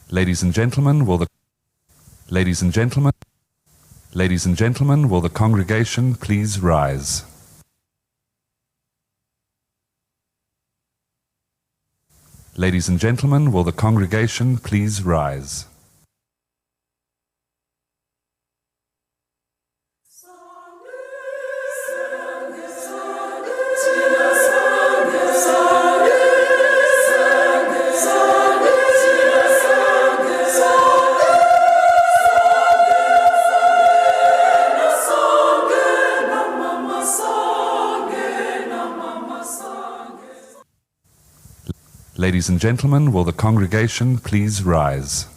Ladies and gentlemen, will the congregation please rise? Ladies and gentlemen, will the congregation please rise? Ladies and gentlemen, will the congregation please rise?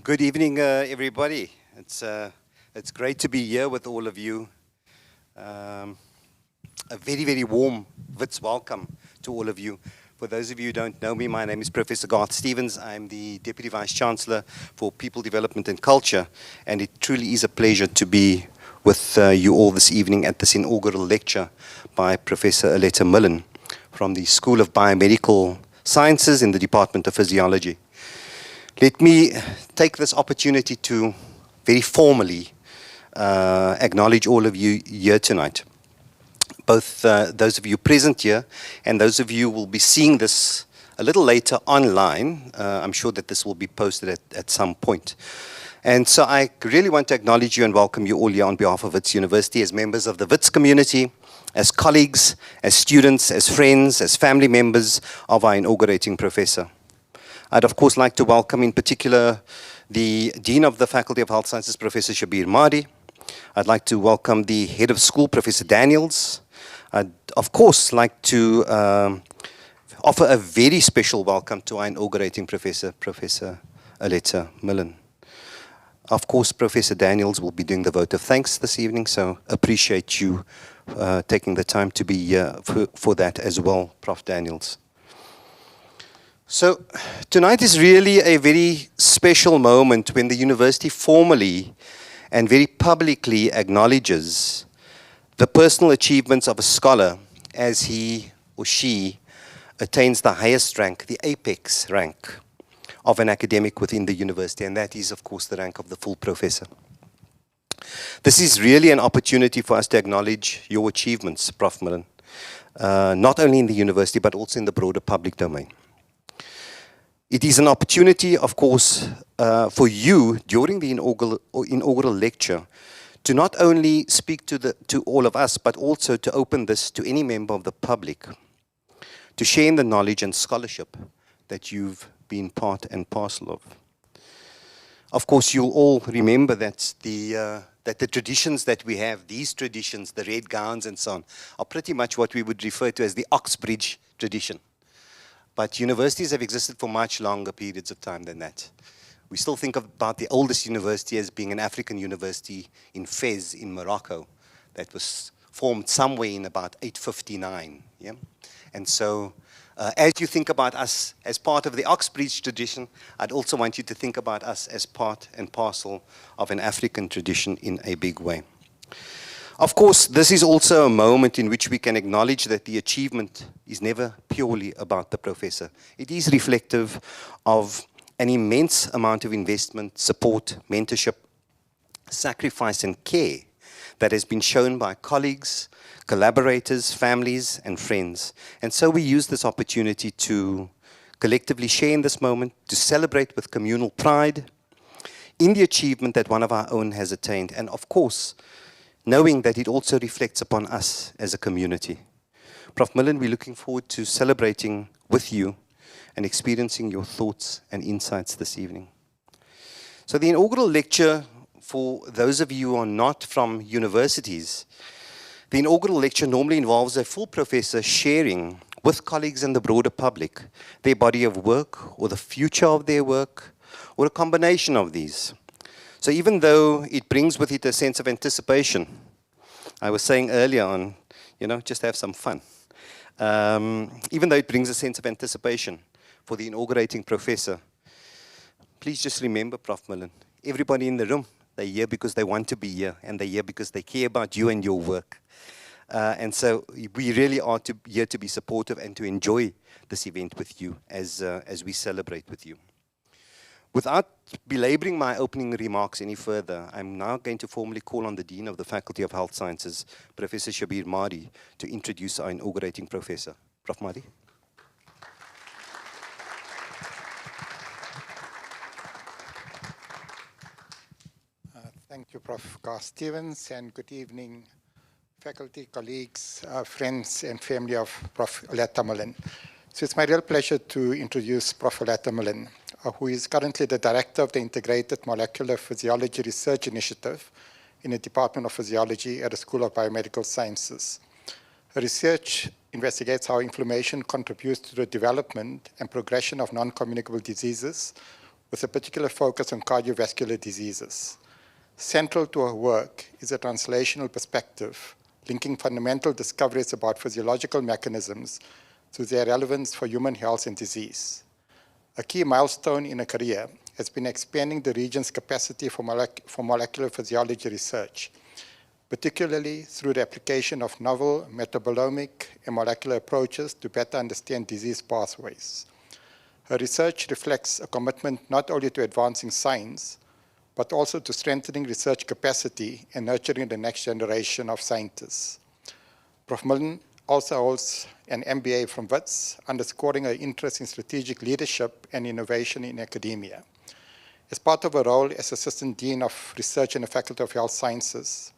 Good evening, everybody. It's great to be here with all of you. A very, very warm Wits welcome to all of you. For those of you who don't know me, my name is Professor Garth Stevens. I'm the Deputy Vice-Chancellor for People Development and Culture, and it truly is a pleasure to be with you all this evening at this inaugural lecture by Professor Aletta Millen from the School of Biomedical Sciences in the Department of Physiology. Let me take this opportunity to very formally acknowledge all of you here tonight. Both those of you present here and those of you who will be seeing this a little later online. I'm sure that this will be posted at some point. And so I really want to acknowledge you and welcome you all here on behalf of Wits University as members of the Wits community, as colleagues, as students, as friends, as family members of our inaugurating professor. I'd of course like to welcome in particular the Dean of the Faculty of Health Sciences, Professor Shabir Mahdi. I'd like to welcome the Head of School, Professor Daniels. I'd of course like to offer a very special welcome to our inaugurating professor, Professor Aletta Millen. Of course, Professor Daniels will be doing the vote of thanks this evening, so appreciate you taking the time to be here for that as well, Prof. Daniels. So tonight is really a very special moment when the university formally and very publicly acknowledges the personal achievements of a scholar as he or she attains the highest rank, the apex rank of an academic within the university, and that is of course the rank of the full professor. This is really an opportunity for us to acknowledge your achievements, Prof. Millen, not only in the university but also in the broader public domain. It is an opportunity, of course, for you during the inaugural lecture to not only speak to all of us, but also to open this to any member of the public, to share in the knowledge and scholarship that you've been part and parcel of. Of course, you'll all remember that the traditions that we have, these traditions, the red gowns and so on, are pretty much what we would refer to as the Oxbridge tradition. But universities have existed for much longer periods of time than that. We still think about the oldest university as being an African university in Fez in Morocco that was formed somewhere in about 859. Yeah? And so as you think about us as part of the Oxbridge tradition, I'd also want you to think about us as part and parcel of an African tradition in a big way. Of course, this is also a moment in which we can acknowledge that the achievement is never purely about the professor. It is reflective of an immense amount of investment, support, mentorship, sacrifice and care that has been shown by colleagues, collaborators, families and friends. And so we use this opportunity to collectively share in this moment, to celebrate with communal pride in the achievement that one of our own has attained. And of course, knowing that it also reflects upon us as a community. Prof. Millen, we're looking forward to celebrating with you and experiencing your thoughts and insights this evening. So the inaugural lecture, for those of you who are not from universities, the inaugural lecture normally involves a full professor sharing with colleagues and the broader public their body of work or the future of their work or a combination of these. So even though it brings with it a sense of anticipation, I was saying earlier on, just have some fun. Even though it brings a sense of anticipation for the inaugurating professor, please just remember, Prof. Millen, everybody in the room, they're here because they want to be here, and they're here because they care about you and your work. And so we really are here to be supportive and to enjoy this event with you as we celebrate with you. Without belaboring my opening remarks any further, I'm now going to formally call on the Dean of the Faculty of Health Sciences, Professor Shabir Mahdi, to introduce our inaugurating professor. Prof. Mahdi. Thank you, Prof. Gar Stevens, and good evening, faculty, colleagues, friends, and family of Prof. Aletta Millen. So it's my real pleasure to introduce Prof. Aletta Millen, who is currently the Director of the Integrated Molecular Physiology Research Initiative in the Department of Physiology at the School of Biomedical Sciences. Her research investigates how inflammation contributes to the development and progression of non-communicable diseases, with a particular focus on cardiovascular diseases. Central to her work is a translational perspective, linking fundamental discoveries about physiological mechanisms to their relevance for human health and disease. A key milestone in her career has been expanding the region's capacity for molecular physiology research, particularly through the application of novel metabolomic and molecular approaches to better understand disease pathways. Her research reflects a commitment not only to advancing science, but also to strengthening research capacity and nurturing the next generation of scientists. Prof. Millen also holds an MBA from WITS, underscoring her interest in strategic leadership and innovation in academia. As part of her role as Assistant Dean of Research in the Faculty of Health Sciences,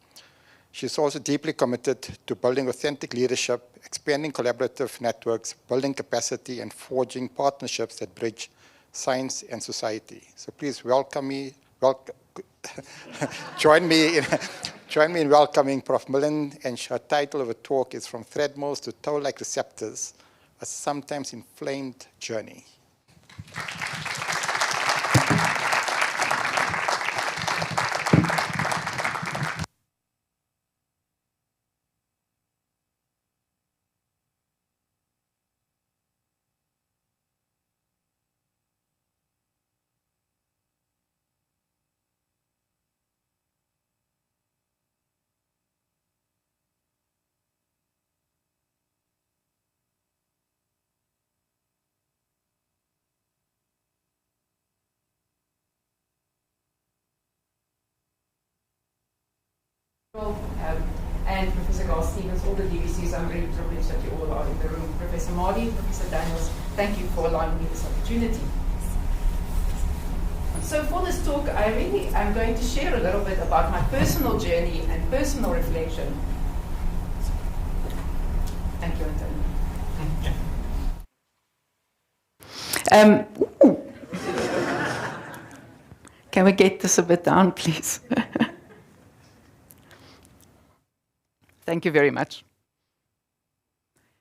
she is also deeply committed to building authentic leadership, expanding collaborative networks, building capacity, and forging partnerships that bridge science and society. So please join me in welcoming Prof. Millen, and her title of a talk is From Threadmills to Toll-like Receptors, a sometimes inflamed journey. And Professor Gar Stevens, all the DVCs, I'm very privileged that you all are in the room. Professor Mahdi, Professor Daniels, thank you for allowing me this opportunity. So for this talk, I really am going to share a little bit about my personal journey and personal reflection. Thank you, Antonio. Can we get this a bit down, please? Thank you very much.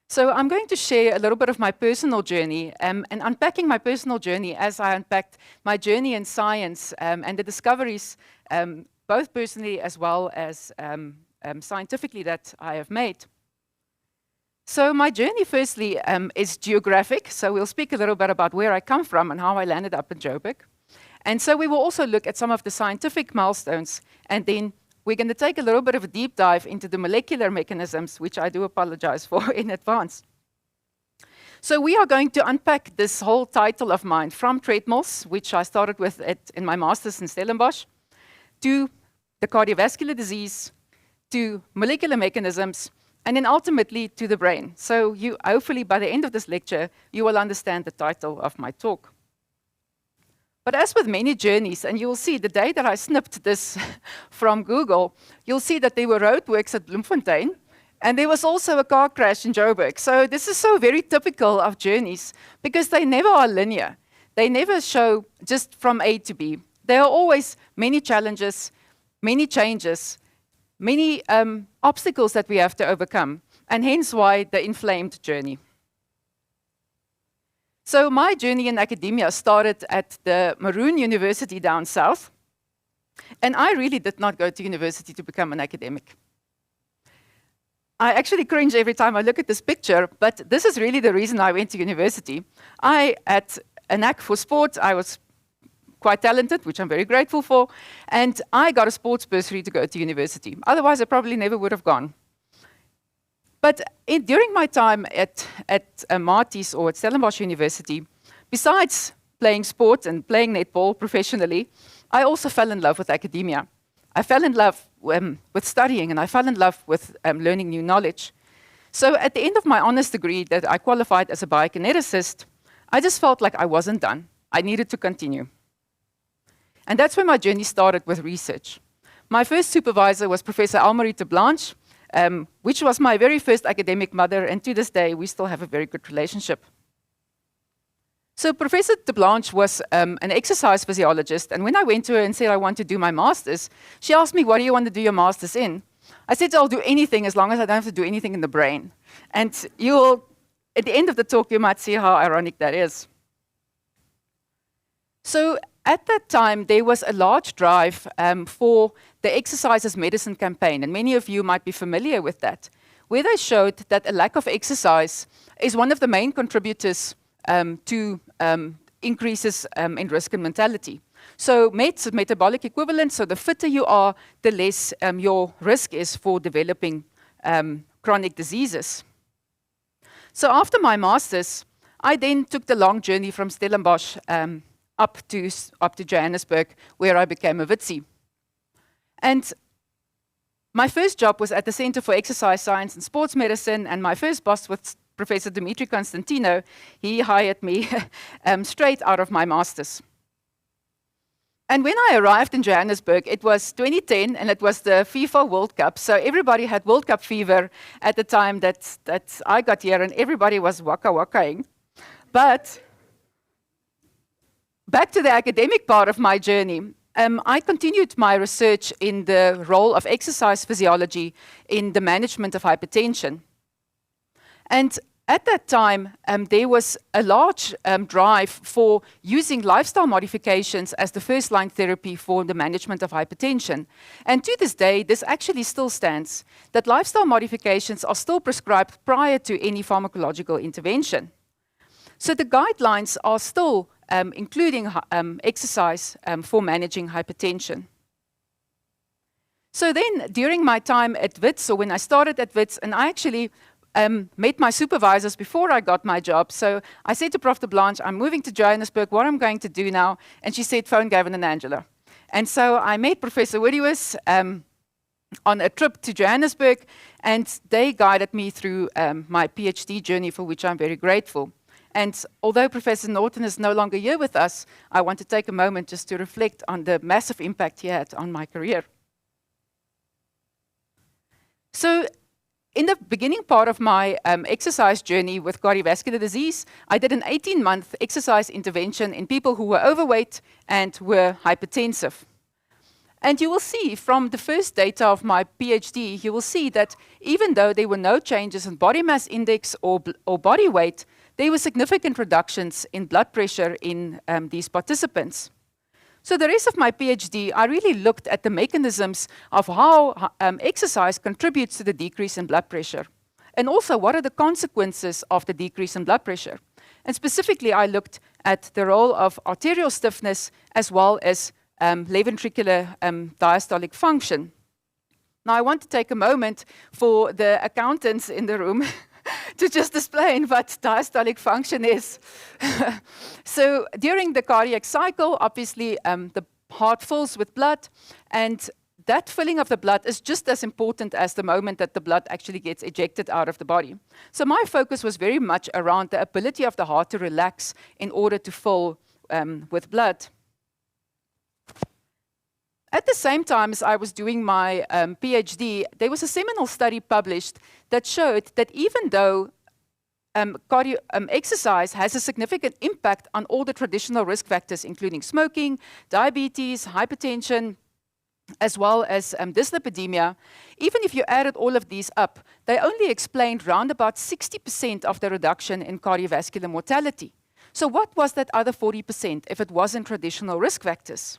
So I'm going to share a little bit of my personal journey and unpacking my personal journey as I unpacked my journey in science and the discoveries, both personally as well as scientifically, that I have made. So my journey, firstly, is geographic. So we'll speak a little bit about where I come from and how I landed up in Joburg. And so we will also look at some of the scientific milestones, and then we're going to take a little bit of a deep dive into the molecular mechanisms, which I do apologize for in advance. So we are going to unpack this whole title of mine, from treadmills, which I started with in my master's in Stellenbosch, to the cardiovascular disease, to molecular mechanisms, and then ultimately to the brain. So you, hopefully by the end of this lecture, you will understand the title of my talk. But as with many journeys, and you'll see the day that I snipped this from Google, you'll see that there were roadworks at Bloemfontein, and there was also a car crash in Joburg. So this is so very typical of journeys, because they never are linear. They never show just from A to B. There are always many challenges, many changes, many obstacles that we have to overcome, and hence why the inflamed journey. So my journey in academia started at the Maroon University down south, and I really did not go to university to become an academic. I actually cringe every time I look at this picture, but this is really the reason I went to university. I had a knack for sport. I was quite talented, which I'm very grateful for, and I got a sports bursary to go to university. Otherwise, I probably never would have gone. But during my time at Marties or at Stellenbosch University, besides playing sport and playing netball professionally, I also fell in love with academia. I fell in love with studying, and I fell in love with learning new knowledge. So at the end of my honours degree that I qualified as a biokineticist, I just felt like I wasn't done. I needed to continue. And that's where my journey started with research. My first supervisor was Professor Almarie de Blanche, which was my very first academic mother, and to this day, we still have a very good relationship. So Professor de Blanche was an exercise physiologist, and when I went to her and said I want to do my master's, she asked me, what do you want to do your master's in? I said, I'll do anything as long as I don't have to do anything in the brain. And at the end of the talk, you might see how ironic that is. So at that time, there was a large drive for the Exercise as Medicine campaign, and many of you might be familiar with that, where they showed that a lack of exercise is one of the main contributors to increases in risk and mortality. So METs, metabolic equivalent, so the fitter you are, the less your risk is for developing chronic diseases. So after my master's, I then took the long journey from Stellenbosch up to Johannesburg, where I became a Witsi. And my first job was at the Center for Exercise Science and Sports Medicine, and my first boss was Professor Dimitri Constantino. He hired me straight out of my master's. And when I arrived in Johannesburg, it was 2010, and it was the FIFA World Cup. So everybody had World Cup fever at the time that I got here, and everybody was waka-wakaing. But back to the academic part of my journey, I continued my research in the role of exercise physiology in the management of hypertension. And at that time, there was a large drive for using lifestyle modifications as the first-line therapy for the management of hypertension. And to this day, this actually still stands, that lifestyle modifications are still prescribed prior to any pharmacological intervention. So the guidelines are still including exercise for managing hypertension. So then, during my time at WITS, or when I started at WITS, and I actually met my supervisors before I got my job. So I said to Prof. de Blanche, I'm moving to Johannesburg, what I'm going to do now? And she said, phone Gavin and Angela. And so I met Professor Whittius on a trip to Johannesburg, and they guided me through my PhD journey, for which I'm very grateful. And although Professor Norton is no longer here with us, I want to take a moment just to reflect on the massive impact he had on my career. So in the beginning part of my exercise journey with cardiovascular disease, I did an 18-month exercise intervention in people who were overweight and were hypertensive. And you will see from the first data of my PhD, you will see that even though there were no changes in body mass index or body weight, there were significant reductions in blood pressure in these participants. So the rest of my PhD, I really looked at the mechanisms of how exercise contributes to the decrease in blood pressure. And also, what are the consequences of the decrease in blood pressure? And specifically, I looked at the role of arterial stiffness as well as left ventricular diastolic function. Now, I want to take a moment for the accountants in the room to just explain what diastolic function is. So during the cardiac cycle, obviously, the heart fills with blood, and that filling of the blood is just as important as the moment that the blood actually gets ejected out of the body. So my focus was very much around the ability of the heart to relax in order to fill with blood. same time as I was doing my PhD, there was a seminal study published that showed that even though exercise has a significant impact on all the traditional risk factors, including smoking, diabetes, hypertension, as well as dyslipidemia, even if you added all of these up, they only explained round about 60% of the reduction in cardiovascular mortality. So what was that other 40% if it wasn't traditional risk factors?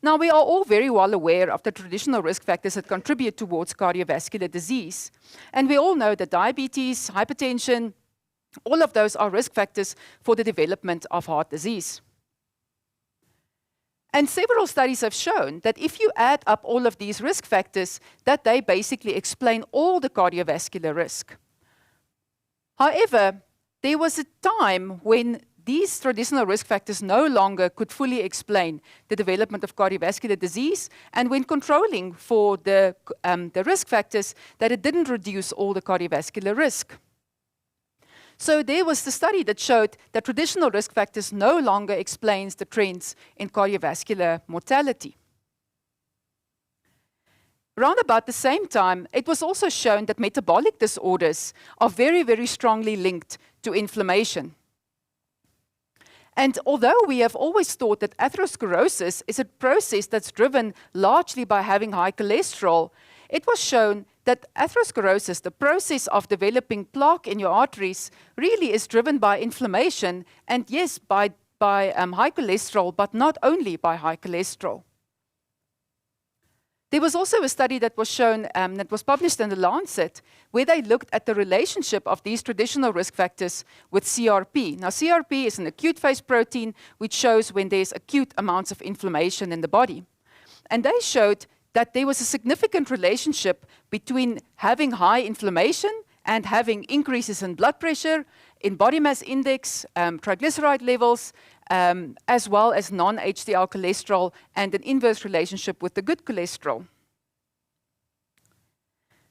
Now, we are all very well aware of the traditional risk factors that contribute towards cardiovascular disease. And we all know that diabetes, hypertension, all of those are risk factors for the development of heart disease. And several studies have shown that if you add up all of these risk factors, that they basically explain all the cardiovascular risk. However, there was a time when these traditional risk factors no longer could fully explain the development of cardiovascular disease, and when controlling for the risk factors, that it didn't reduce all the cardiovascular risk. So there was the study that showed that traditional risk factors no longer explains the trends in cardiovascular mortality. Around about the same time, it was also shown that metabolic disorders are very, very strongly linked to inflammation. And although we have always thought that atherosclerosis is a process that's driven largely by having high cholesterol, it was shown that atherosclerosis, the process of developing plaque in your arteries, really is driven by inflammation, and yes, by high cholesterol, but not only by high cholesterol. There was also a study that was shown, that was published in The Lancet, where they looked at the relationship of these traditional risk factors with CRP. Now, CRP is an acute phase protein, which shows when there's acute amounts of inflammation in the body. And they showed that there was a significant relationship between having high inflammation and having increases in blood pressure, in body mass index, triglyceride levels, as well as non-HDL cholesterol, and an inverse relationship with the good cholesterol.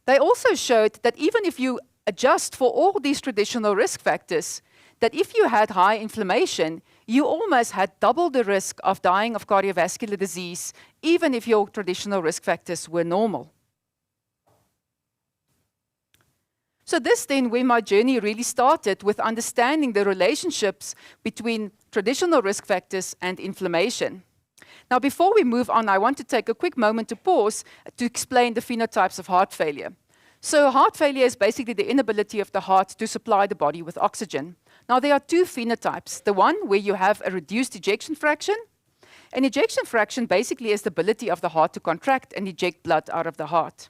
They also showed that even if you adjust for all these traditional risk factors, that if you had high inflammation, you almost had double the risk of dying of cardiovascular disease, even if your traditional risk factors were normal. So this then where my journey really started, with understanding the relationships between traditional risk factors and inflammation. Now, before we move on, I want to take a quick moment to pause to explain the phenotypes of heart failure. So heart failure is basically the inability of the heart to supply the body with oxygen. Now, there are two phenotypes. The one where you have a reduced ejection fraction. An ejection fraction basically is the ability of the heart to contract and eject blood out of the heart.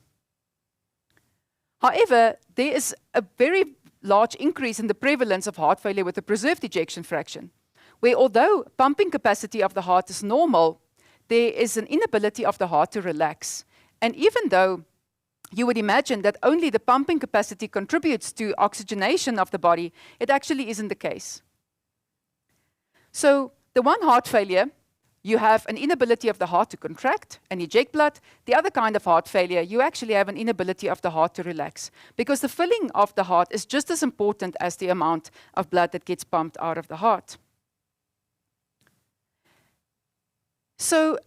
However, there is a very large increase in the prevalence of heart failure with a preserved ejection fraction, where although pumping capacity of the heart is normal, there is an inability of the heart to relax. And even though you would imagine that only the pumping capacity contributes to oxygenation of the body, it actually isn't the case. So the one heart failure, you have an inability of the heart to contract and eject blood. The other kind of heart failure, you actually have an inability of the heart to relax, because the filling of the heart is just as important as the amount of blood that gets pumped out of the heart. So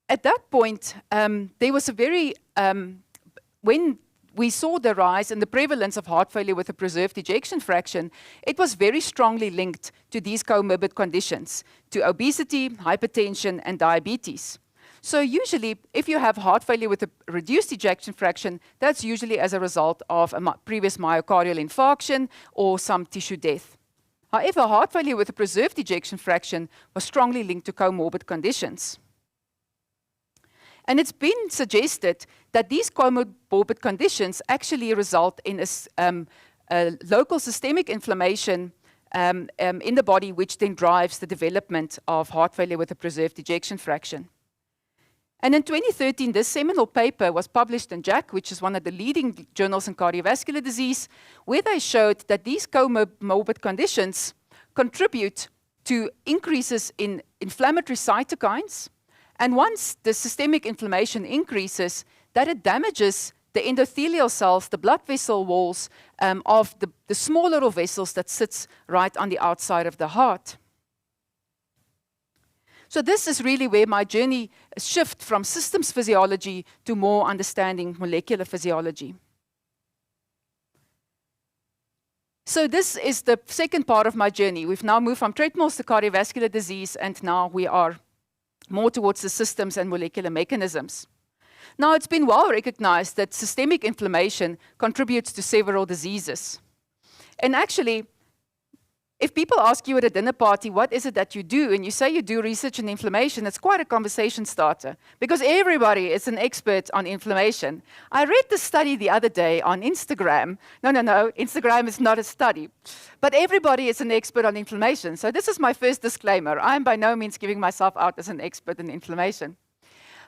at that point, there was a very, when we saw the rise in the prevalence of heart failure with a preserved ejection fraction, it was very strongly linked to these comorbid conditions, to obesity, hypertension, and diabetes. So usually, if you have heart failure with a reduced ejection fraction, that's usually as a result of a previous myocardial infarction or some tissue death. However, heart failure with a preserved ejection fraction was strongly linked to comorbid conditions. And it's been suggested that these comorbid conditions actually result in a local systemic inflammation in the body, which then drives the development of heart failure with a preserved ejection fraction. And in 2013, this seminal paper was published in JACC, which is one of the leading journals in cardiovascular disease, where they showed that these comorbid conditions contribute to increases in inflammatory cytokines. And once the systemic inflammation increases, that it damages the endothelial cells, the blood vessel walls of the small little vessels that sits right on the outside of the heart. So this is really where my journey shift from systems physiology to more understanding molecular physiology. So this is the second part of my journey. We've now moved from treadmills to cardiovascular disease, and now we are more towards the systems and molecular mechanisms. Now, it's been well recognized that systemic inflammation contributes to several diseases. And actually, if people ask you at a dinner party, what is it that you do, and you say you do research in inflammation, it's quite a conversation starter, because everybody is an expert on inflammation. I read the study the other day on Instagram. No, Instagram is not a study. But everybody is an expert on inflammation. So this is my first disclaimer. I'm by no means giving myself out as an expert in inflammation.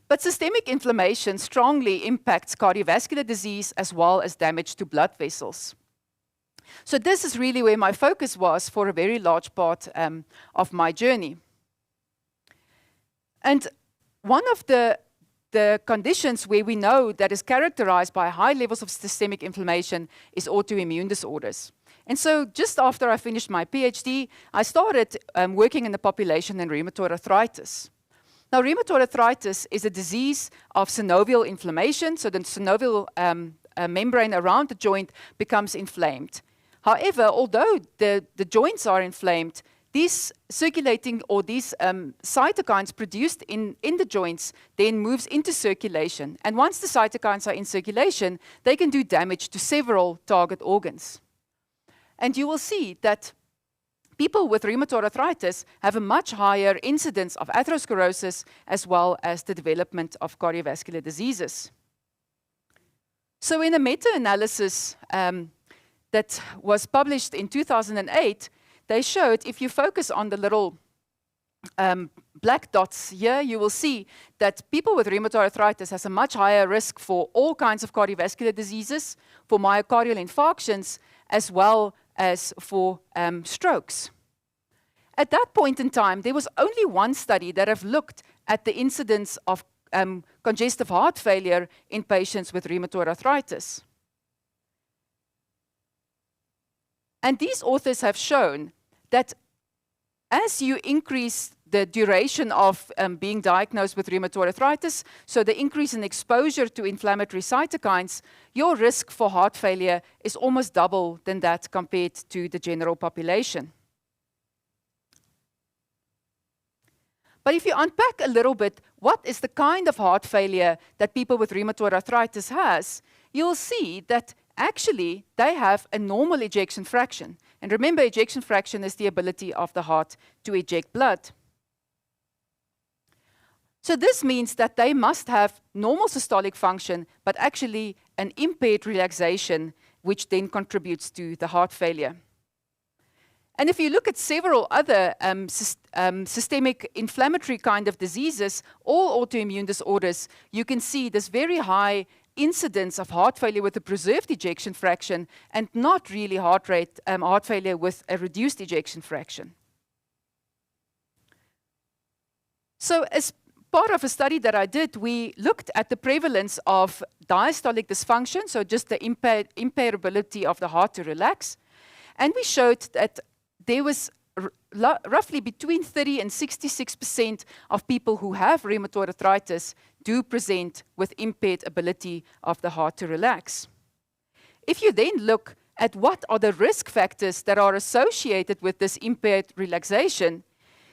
But systemic inflammation strongly impacts cardiovascular disease as well as damage to blood vessels. So this is really where my focus was for a very large part of my journey. And one of the conditions where we know that is characterized by high levels of systemic inflammation is autoimmune disorders. And so just after I finished my PhD, I started working in the population in rheumatoid arthritis. Now, rheumatoid arthritis is a disease of synovial inflammation, so the synovial membrane around the joint becomes inflamed. However, although the joints are inflamed, these circulating or these cytokines produced in the joints then moves into circulation. And once the cytokines are in circulation, they can do damage to several target organs. And you will see that people with rheumatoid arthritis have a much higher incidence of atherosclerosis as well as the development of cardiovascular diseases. So in a meta-analysis that was published in 2008, they showed if you focus on the little black dots here, you will see that people with rheumatoid arthritis has a much higher risk for all kinds of cardiovascular diseases, for myocardial infarctions, as well as for strokes. At that point in time, there was only one study that have looked at the incidence of congestive heart failure in patients with rheumatoid arthritis. And these authors have shown that as you increase the duration of being diagnosed with rheumatoid arthritis, so the increase in exposure to inflammatory cytokines, your risk for heart failure is almost double than that compared to the general population. But if you unpack a little bit, what is the kind of heart failure that people with rheumatoid arthritis has, you'll see that actually they have a normal ejection fraction. And remember, ejection fraction is the ability of the heart to eject blood. So this means that they must have normal systolic function, but actually an impaired relaxation, which then contributes to the heart failure. And if you look at several other systemic inflammatory kind of diseases, all autoimmune disorders, you can see this very high incidence of heart failure with a preserved ejection fraction and not really heart failure with a reduced ejection fraction. So as part of a study that I did, we looked at the prevalence of diastolic dysfunction, so just the impaired ability of the heart to relax. And we showed that there was roughly between 30 and 66% of people who have rheumatoid arthritis do present with impaired ability of the heart to relax. If you then look at what are the risk factors that are associated with this impaired relaxation,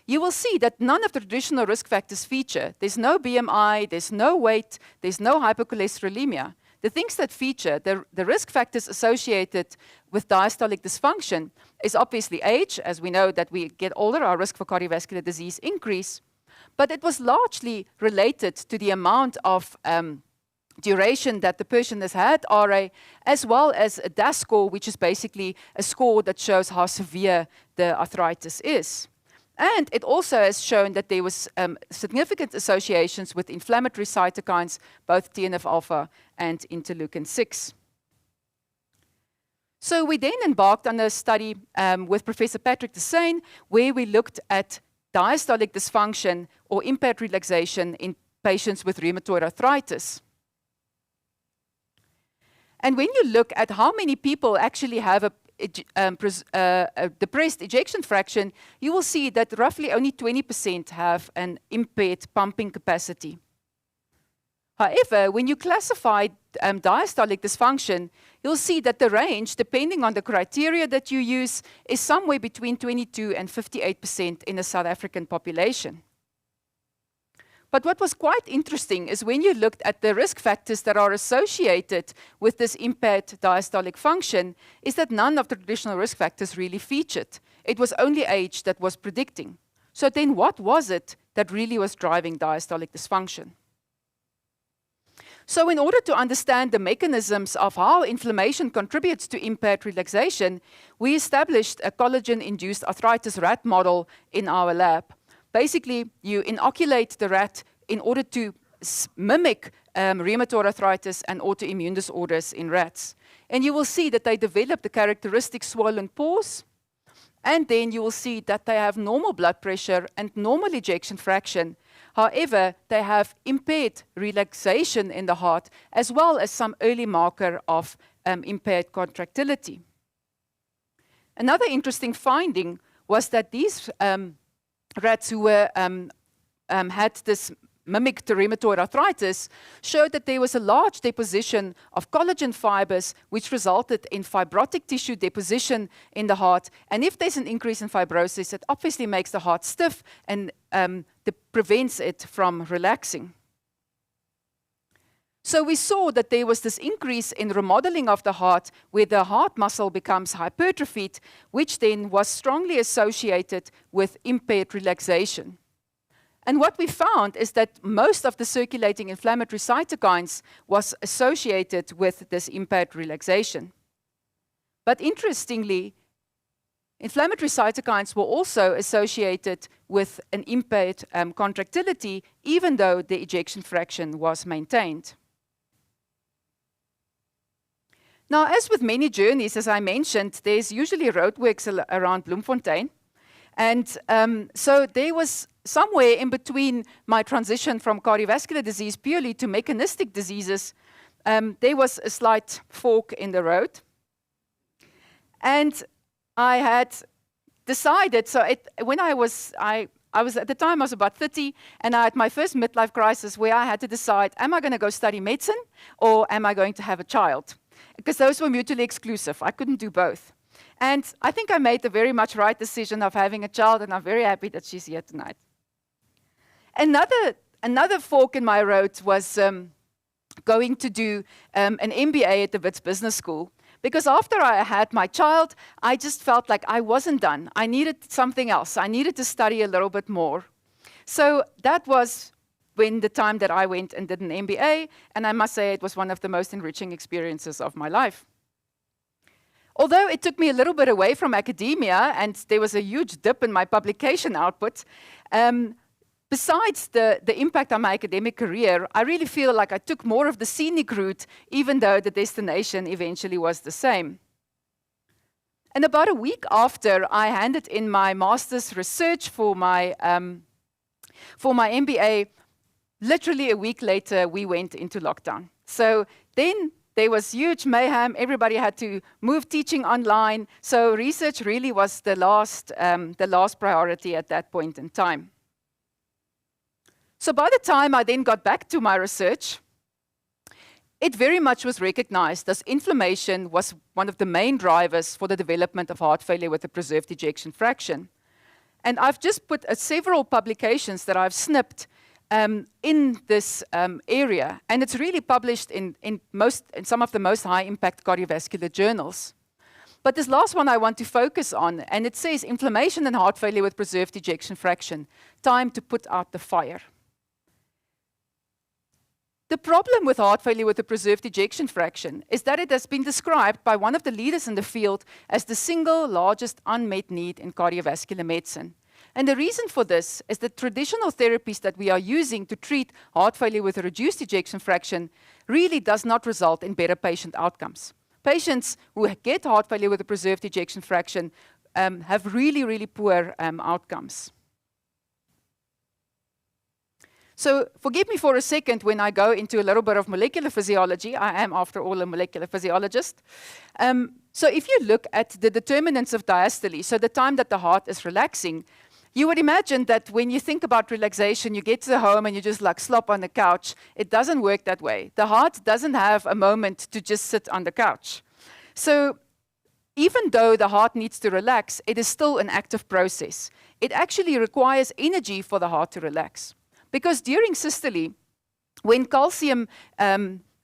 you will see that none of the traditional risk factors feature. There's no BMI, there's no weight, there's no hypercholesterolemia. The things that feature, the risk factors associated with diastolic dysfunction is obviously age. As we know that we get older, our risk for cardiovascular disease increase. But it was largely related to the amount of duration that the person has had RA, as well as a DAS score, which is basically a score that shows how severe the arthritis is. And it also has shown that there was significant associations with inflammatory cytokines, both TNF-alpha and interleukin-6. So we then embarked on a study with Professor Patrick Desane, where we looked at diastolic dysfunction or impaired relaxation in patients with rheumatoid arthritis. And when you look at how many people actually have depressed ejection fraction, you will see that roughly only 20% have an impaired pumping capacity. However, when you classify diastolic dysfunction, you'll see that the range, depending on the criteria that you use, is somewhere between 22 and 58% in the South African population. But what was quite interesting is when you looked at the risk factors that are associated with this impaired diastolic function, is that none of the traditional risk factors really featured. It was only age that was predicting. So then what was it that really was driving diastolic dysfunction? So in order to understand the mechanisms of how inflammation contributes to impaired relaxation, we established a collagen-induced arthritis rat model in our lab. Basically, you inoculate the rat in order to mimic rheumatoid arthritis and autoimmune disorders in rats. And you will see that they develop the characteristic swollen pores, and then you will see that they have normal blood pressure and normal ejection fraction. However, they have impaired relaxation in the heart, as well as some early marker of impaired contractility. Another interesting finding was that these rats who were, had this mimicked rheumatoid arthritis showed that there was a large deposition of collagen fibers, which resulted in fibrotic tissue deposition in the heart. And if there's an increase in fibrosis, it obviously makes the heart stiff and prevents it from relaxing. So we saw that there was this increase in remodeling of the heart, where the heart muscle becomes hypertrophied, which then was strongly associated with impaired relaxation. And what we found is that most of the circulating inflammatory cytokines was associated with this impaired relaxation. But interestingly, inflammatory cytokines were also associated with an impaired contractility, even though the ejection fraction was maintained. Now, as with many journeys, as I mentioned, there's usually roadworks around Bloemfontein. And so there was somewhere in between my transition from cardiovascular disease purely to mechanistic diseases, there was a slight fork in the road. And I had decided, so when I was at the time, I was about 30, and I had my first midlife crisis where I had to decide, am I going to go study medicine or am I going to have a child? Because those were mutually exclusive. I couldn't do both. And I think I made the very much right decision of having a child, and I'm very happy that she's here tonight. Another fork in my road was going to do an MBA at the Wits Business School. Because after I had my child, I just felt like I wasn't done. I needed something else. I needed to study a little bit more. So that was when the time that I went and did an MBA, and I must say it was one of the most enriching experiences of my life. Although it took me a little bit away from academia, and there was a huge dip in my publication output, besides the impact on my academic career, I really feel like I took more of the scenic route, even though the destination eventually was the same. And about a week after I handed in my master's research for my MBA, literally a week later, we went into lockdown. So then there was huge mayhem. Everybody had to move teaching online. So research really was the last priority at that point in time. So by the time I then got back to my research, it very much was recognized as inflammation was one of the main drivers for the development of heart failure with a preserved ejection fraction. And I've just put several publications that I've snipped in this area, and it's really published in some of the most high-impact cardiovascular journals. But this last one I want to focus on, and it says, inflammation and heart failure with preserved ejection fraction, time to put out the fire. The problem with heart failure with a preserved ejection fraction is that it has been described by one of the leaders in the field as the single largest unmet need in cardiovascular medicine. And the reason for this is that traditional therapies that we are using to treat heart failure with a reduced ejection fraction really does not result in better patient outcomes. Patients who get heart failure with a preserved ejection fraction have really, really poor outcomes. So forgive me for a second when I go into a little bit of molecular physiology. I am, after all, a molecular physiologist. So if you look at the determinants of diastole, so the time that the heart is relaxing, you would imagine that when you think about relaxation, you get to the home and you just like slop on the couch. It doesn't work that way. The heart doesn't have a moment to just sit on the couch. So even though the heart needs to relax, it is still an active process. It actually requires energy for the heart to relax. Because during systole, when calcium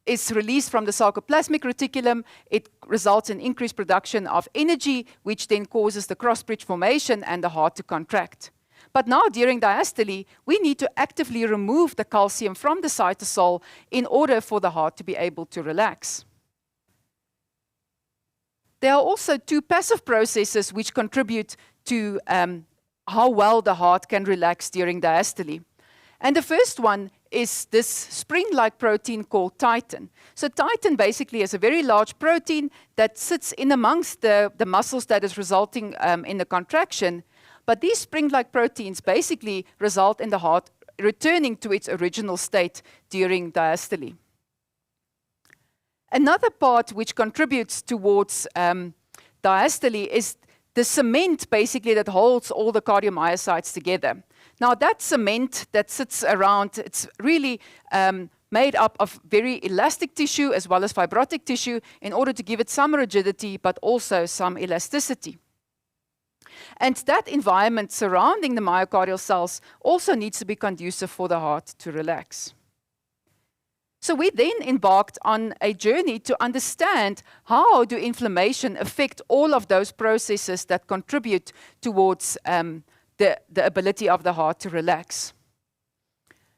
is released from the sarcoplasmic reticulum, it results in increased production of energy, which then causes the cross-bridge formation and the heart to contract. But now during diastole, we need to actively remove the calcium from the cytosol in order for the heart to be able to relax. There are also two passive processes which contribute to how well the heart can relax during diastole. And the first one is this spring-like protein called titin. So titin basically is a very large protein that sits in amongst the muscles that is resulting in the contraction. But these spring-like proteins basically result in the heart returning to its original state during diastole. Another part which contributes towards diastole is the cement basically that holds all the cardiomyocytes together. Now that cement that sits around, it's really made up of very elastic tissue as well as fibrotic tissue in order to give it some rigidity but also some elasticity. And that environment surrounding the myocardial cells also needs to be conducive for the heart to relax. So we then embarked on a journey to understand how do inflammation affect all of those processes that contribute towards the ability of the heart to relax.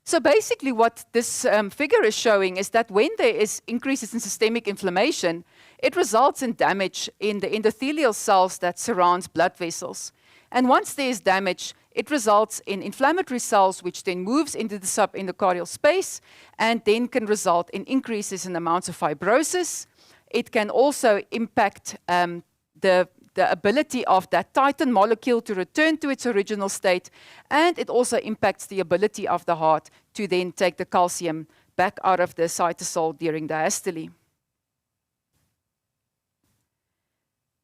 So basically what this figure is showing is that when there is increases in systemic inflammation, it results in damage in the endothelial cells that surrounds blood vessels. And once there is damage, it results in inflammatory cells, which then moves into the subendocardial space and then can result in increases in amounts of fibrosis. It can also impact the ability of that titin molecule to return to its original state, and it also impacts the ability of the heart to then take the calcium back out of the cytosol during diastole.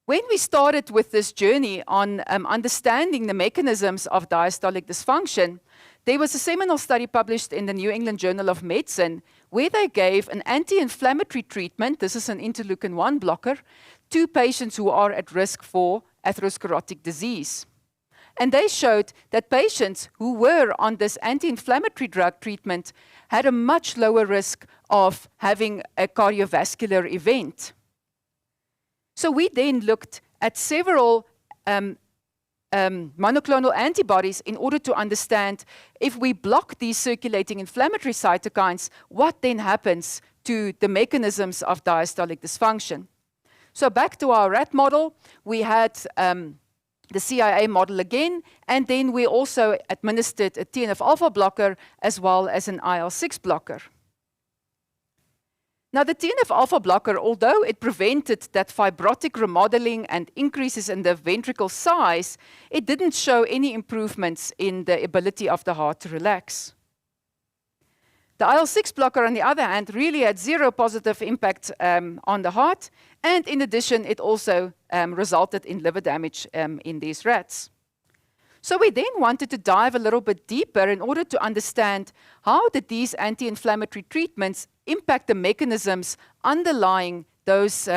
When we started with this journey on understanding the mechanisms of diastolic dysfunction, there was a seminal study published in the New England Journal of Medicine where they gave an anti-inflammatory treatment, this is an interleukin-1 blocker, to patients who are at risk for atherosclerotic disease. And they showed that patients who were on this anti-inflammatory drug treatment had a much lower risk of having a cardiovascular event. So we then looked at several monoclonal antibodies in order to understand if we block these circulating inflammatory cytokines, what then happens to the mechanisms of diastolic dysfunction. So back to our rat model, we had the CIA model again, and then we also administered a TNF-alpha blocker as well as an IL-6 blocker. Now, the TNF-alpha blocker, although it prevented that fibrotic remodeling and increases in the ventricle size, it didn't show any improvements in the ability of the heart to relax. The IL-6 blocker, on the other hand, really had zero positive impact on the heart, and in addition, it also resulted in liver damage in these rats. So we then wanted to dive a little bit deeper in order to understand how did these anti-inflammatory treatments impact the mechanisms underlying those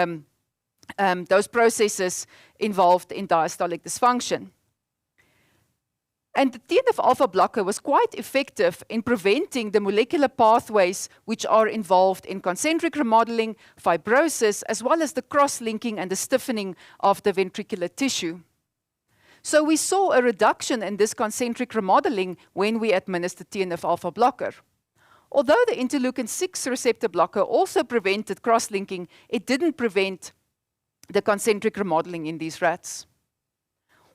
processes involved in diastolic dysfunction. And the TNF-alpha blocker was quite effective in preventing the molecular pathways which are involved in concentric remodeling, fibrosis, as well as the cross-linking and the stiffening of the ventricular tissue. So we saw a reduction in this concentric remodeling when we administered TNF-alpha blocker. Although the interleukin-6 receptor blocker also prevented cross-linking, it didn't prevent the concentric remodeling in these rats.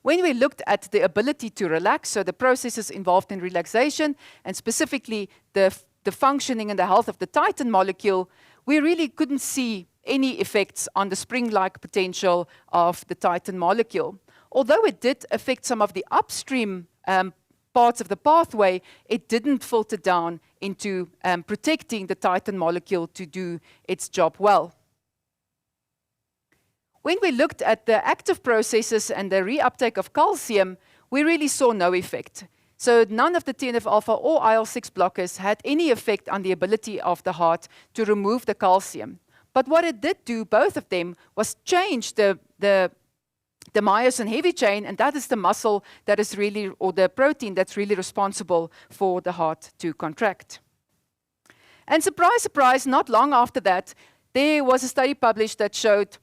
When we looked at the ability to relax, so the processes involved in relaxation, and specifically the functioning and the health of the titin molecule, we really couldn't see any effects on the spring-like potential of the titin molecule. Although it did affect some of the upstream parts of the pathway, it didn't filter down into protecting the titin molecule to do its job well. When we looked at the active processes and the reuptake of calcium, we really saw no effect. So none of the TNF-alpha or IL-6 blockers had any effect on the ability of the heart to remove the calcium. But what it did do, both of them, was change the myosin heavy chain, and that is the muscle that is really, or the protein that's really responsible for the heart to contract. And surprise, surprise, not long after that, there was a study published that showed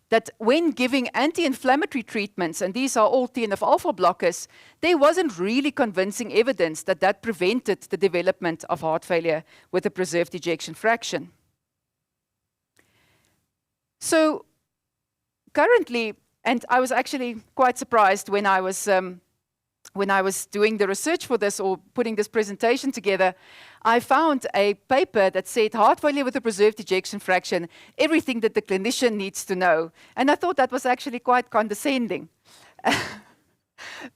that when giving anti-inflammatory treatments, and these are all TNF-alpha blockers, there wasn't really convincing evidence that that prevented the development of heart failure with a preserved ejection fraction. So currently, and I was actually quite surprised when I was doing the research for this or putting this presentation together, I found a paper that said heart failure with a preserved ejection fraction, everything that the clinician needs to know. And I thought that was actually quite condescending.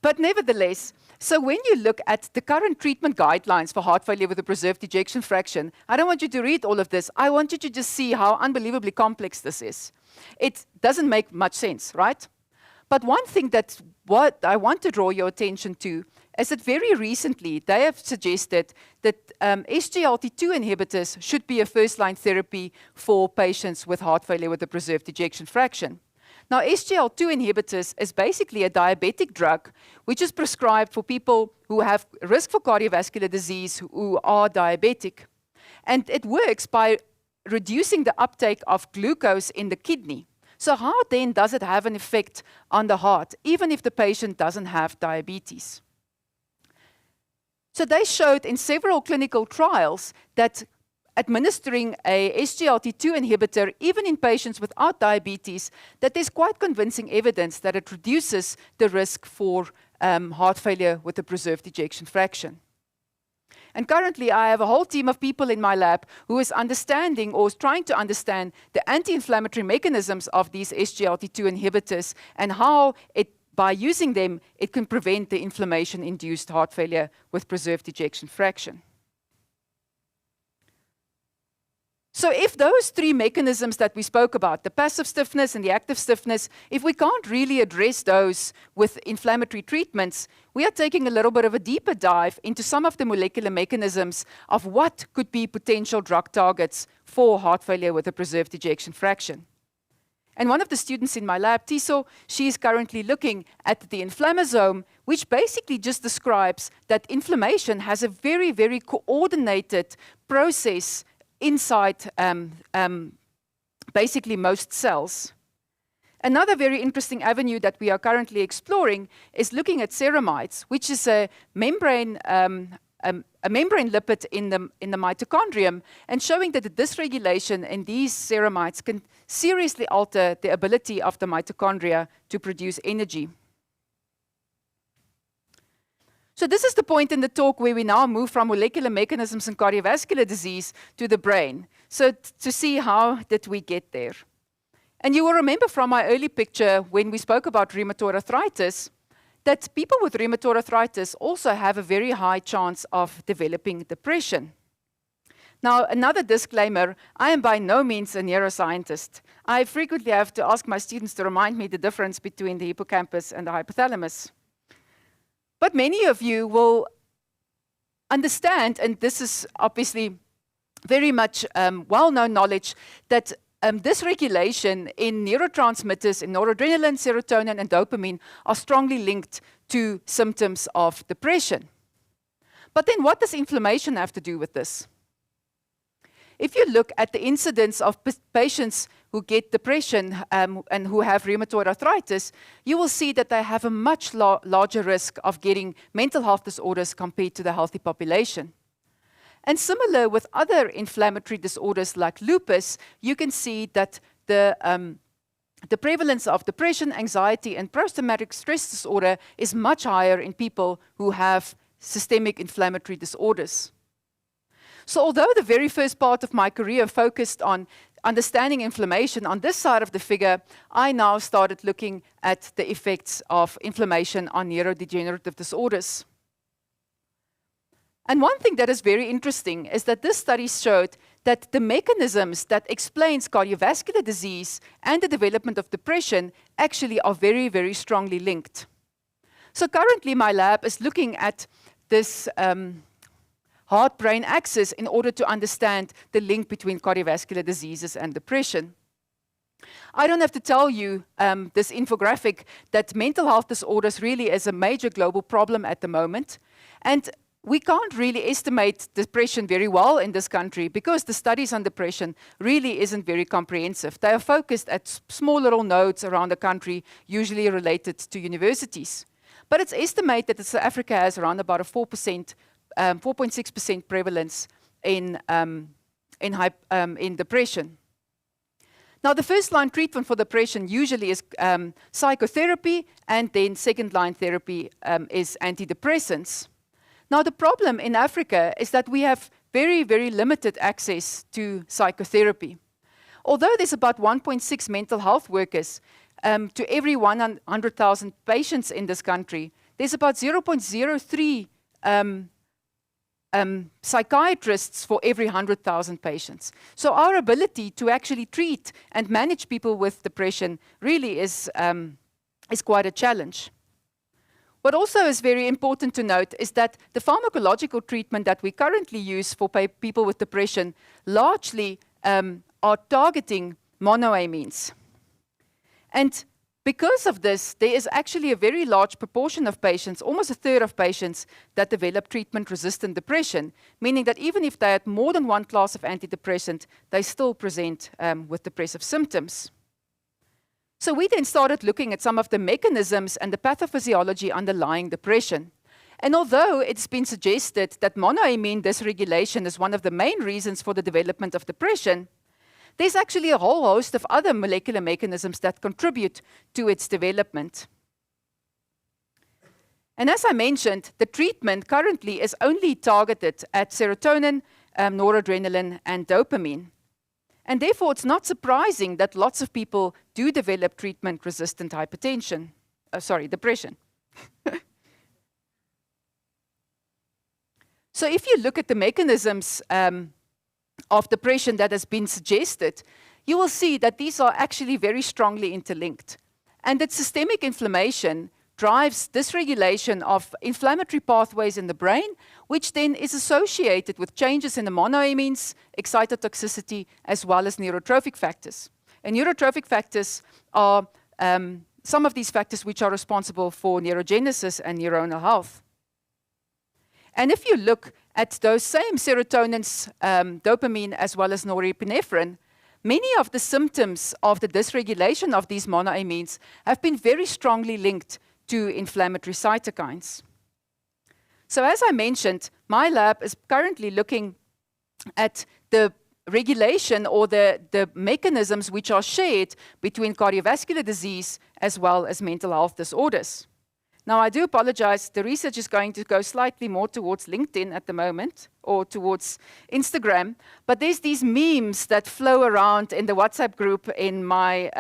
But nevertheless, so when you look at the current treatment guidelines for heart failure with a preserved ejection fraction, I don't want you to read all of this. I want you to just see how unbelievably complex this is. It doesn't make much sense, right? But one thing that what I want to draw your attention to is that very recently they have suggested that SGLT2 inhibitors should be a first-line therapy for patients with heart failure with a preserved ejection fraction. Now, SGLT2 inhibitors is basically a diabetic drug which is prescribed for people who have risk for cardiovascular disease who are diabetic. And it works by reducing the uptake of glucose in the kidney. So how then does it have an effect on the heart, even if the patient doesn't have diabetes? So they showed in several clinical trials that administering a SGLT2 inhibitor, even in patients without diabetes, that there's quite convincing evidence that it reduces the risk for heart failure with a preserved ejection fraction. And currently, I have a whole team of people in my lab who is understanding or is trying to understand the anti-inflammatory mechanisms of these SGLT2 inhibitors and how by using them, it can prevent the inflammation-induced heart failure with preserved ejection fraction. So if those three mechanisms that we spoke about, the passive stiffness and the active stiffness, if we can't really address those with inflammatory treatments, we are taking a little bit of a deeper dive into some of the molecular mechanisms of what could be potential drug targets for heart failure with a preserved ejection fraction. And one of the students in my lab, Tiso, she is currently looking at the inflammasome, which basically just describes that inflammation has a very, very coordinated process inside basically most cells. Another very interesting avenue that we are currently exploring is looking at ceramides, which is a membrane lipid in the mitochondrium, and showing that the dysregulation in these ceramides can seriously alter the ability of the mitochondria to produce energy. So this is the point in the talk where we now move from molecular mechanisms in cardiovascular disease to the brain. So to see how did we get there. And you will remember from my early picture when we spoke about rheumatoid arthritis, that people with rheumatoid arthritis also have a very high chance of developing depression. Now, another disclaimer, I am by no means a neuroscientist. I frequently have to ask my students to remind me the difference between the hippocampus and the hypothalamus. But many of you will understand, and this is obviously very much well-known knowledge, that dysregulation in neurotransmitters, in noradrenaline, serotonin, and dopamine are strongly linked to symptoms of depression. But then what does inflammation have to do with this? If you look at the incidence of patients who get depression and who have rheumatoid arthritis, you will see that they have a much larger risk of getting mental health disorders compared to the healthy population. And similar with other inflammatory disorders like lupus, you can see that the prevalence of depression, anxiety, and post-traumatic stress disorder is much higher in people who have systemic inflammatory disorders. So although the very first part of my career focused on understanding inflammation on this side of the figure, I now started looking at the effects of inflammation on neurodegenerative disorders. And one thing that is very interesting is that this study showed that the mechanisms that explains cardiovascular disease and the development of depression actually are very, very strongly linked. So currently my lab is looking at this heart-brain axis in order to understand the link between cardiovascular diseases and depression. I don't have to tell you this infographic that mental health disorders really is a major global problem at the moment. And we can't really estimate depression very well in this country because the studies on depression really isn't very comprehensive. They are focused at small little nodes around the country, usually related to universities. But it's estimated that South Africa has around about a 4.6% prevalence in depression. Now, the first-line treatment for depression usually is psychotherapy, and then second-line therapy is antidepressants. Now, the problem in Africa is that we have very, very limited access to psychotherapy. Although there's about 1.6 mental health workers to every 100,000 patients in this country, there's about 0.03 psychiatrists for every 100,000 patients. So our ability to actually treat and manage people with depression really is quite a challenge. What also is very important to note is that the pharmacological treatment that we currently use for people with depression largely are targeting monoamines. And because of this, there is actually a very large proportion of patients, almost a third of patients, that develop treatment-resistant depression, meaning that even if they had more than one class of antidepressant, they still present with depressive symptoms. So we then started looking at some of the mechanisms and the pathophysiology underlying depression. And although it's been suggested that monoamine dysregulation is one of the main reasons for the development of depression, there's actually a whole host of other molecular mechanisms that contribute to its development. And as I mentioned, the treatment currently is only targeted at serotonin, noradrenaline, and dopamine. And therefore, it's not surprising that lots of people do develop treatment-resistant depression. So if you look at the mechanisms of depression that has been suggested, you will see that these are actually very strongly interlinked. And that systemic inflammation drives dysregulation of inflammatory pathways in the brain, which then is associated with changes in the monoamines, excitotoxicity, as well as neurotrophic factors. And neurotrophic factors are some of these factors which are responsible for neurogenesis and neuronal health. And if you look at those same serotonins, dopamine, as well as norepinephrine, many of the symptoms of the dysregulation of these monoamines have been very strongly linked to inflammatory cytokines. So as I mentioned, my lab is currently looking at the regulation or the mechanisms which are shared between cardiovascular disease as well as mental health disorders. Now, I do apologize, the research is going to go slightly more towards LinkedIn at the moment, or towards Instagram, but there's these memes that flow around in the WhatsApp group in my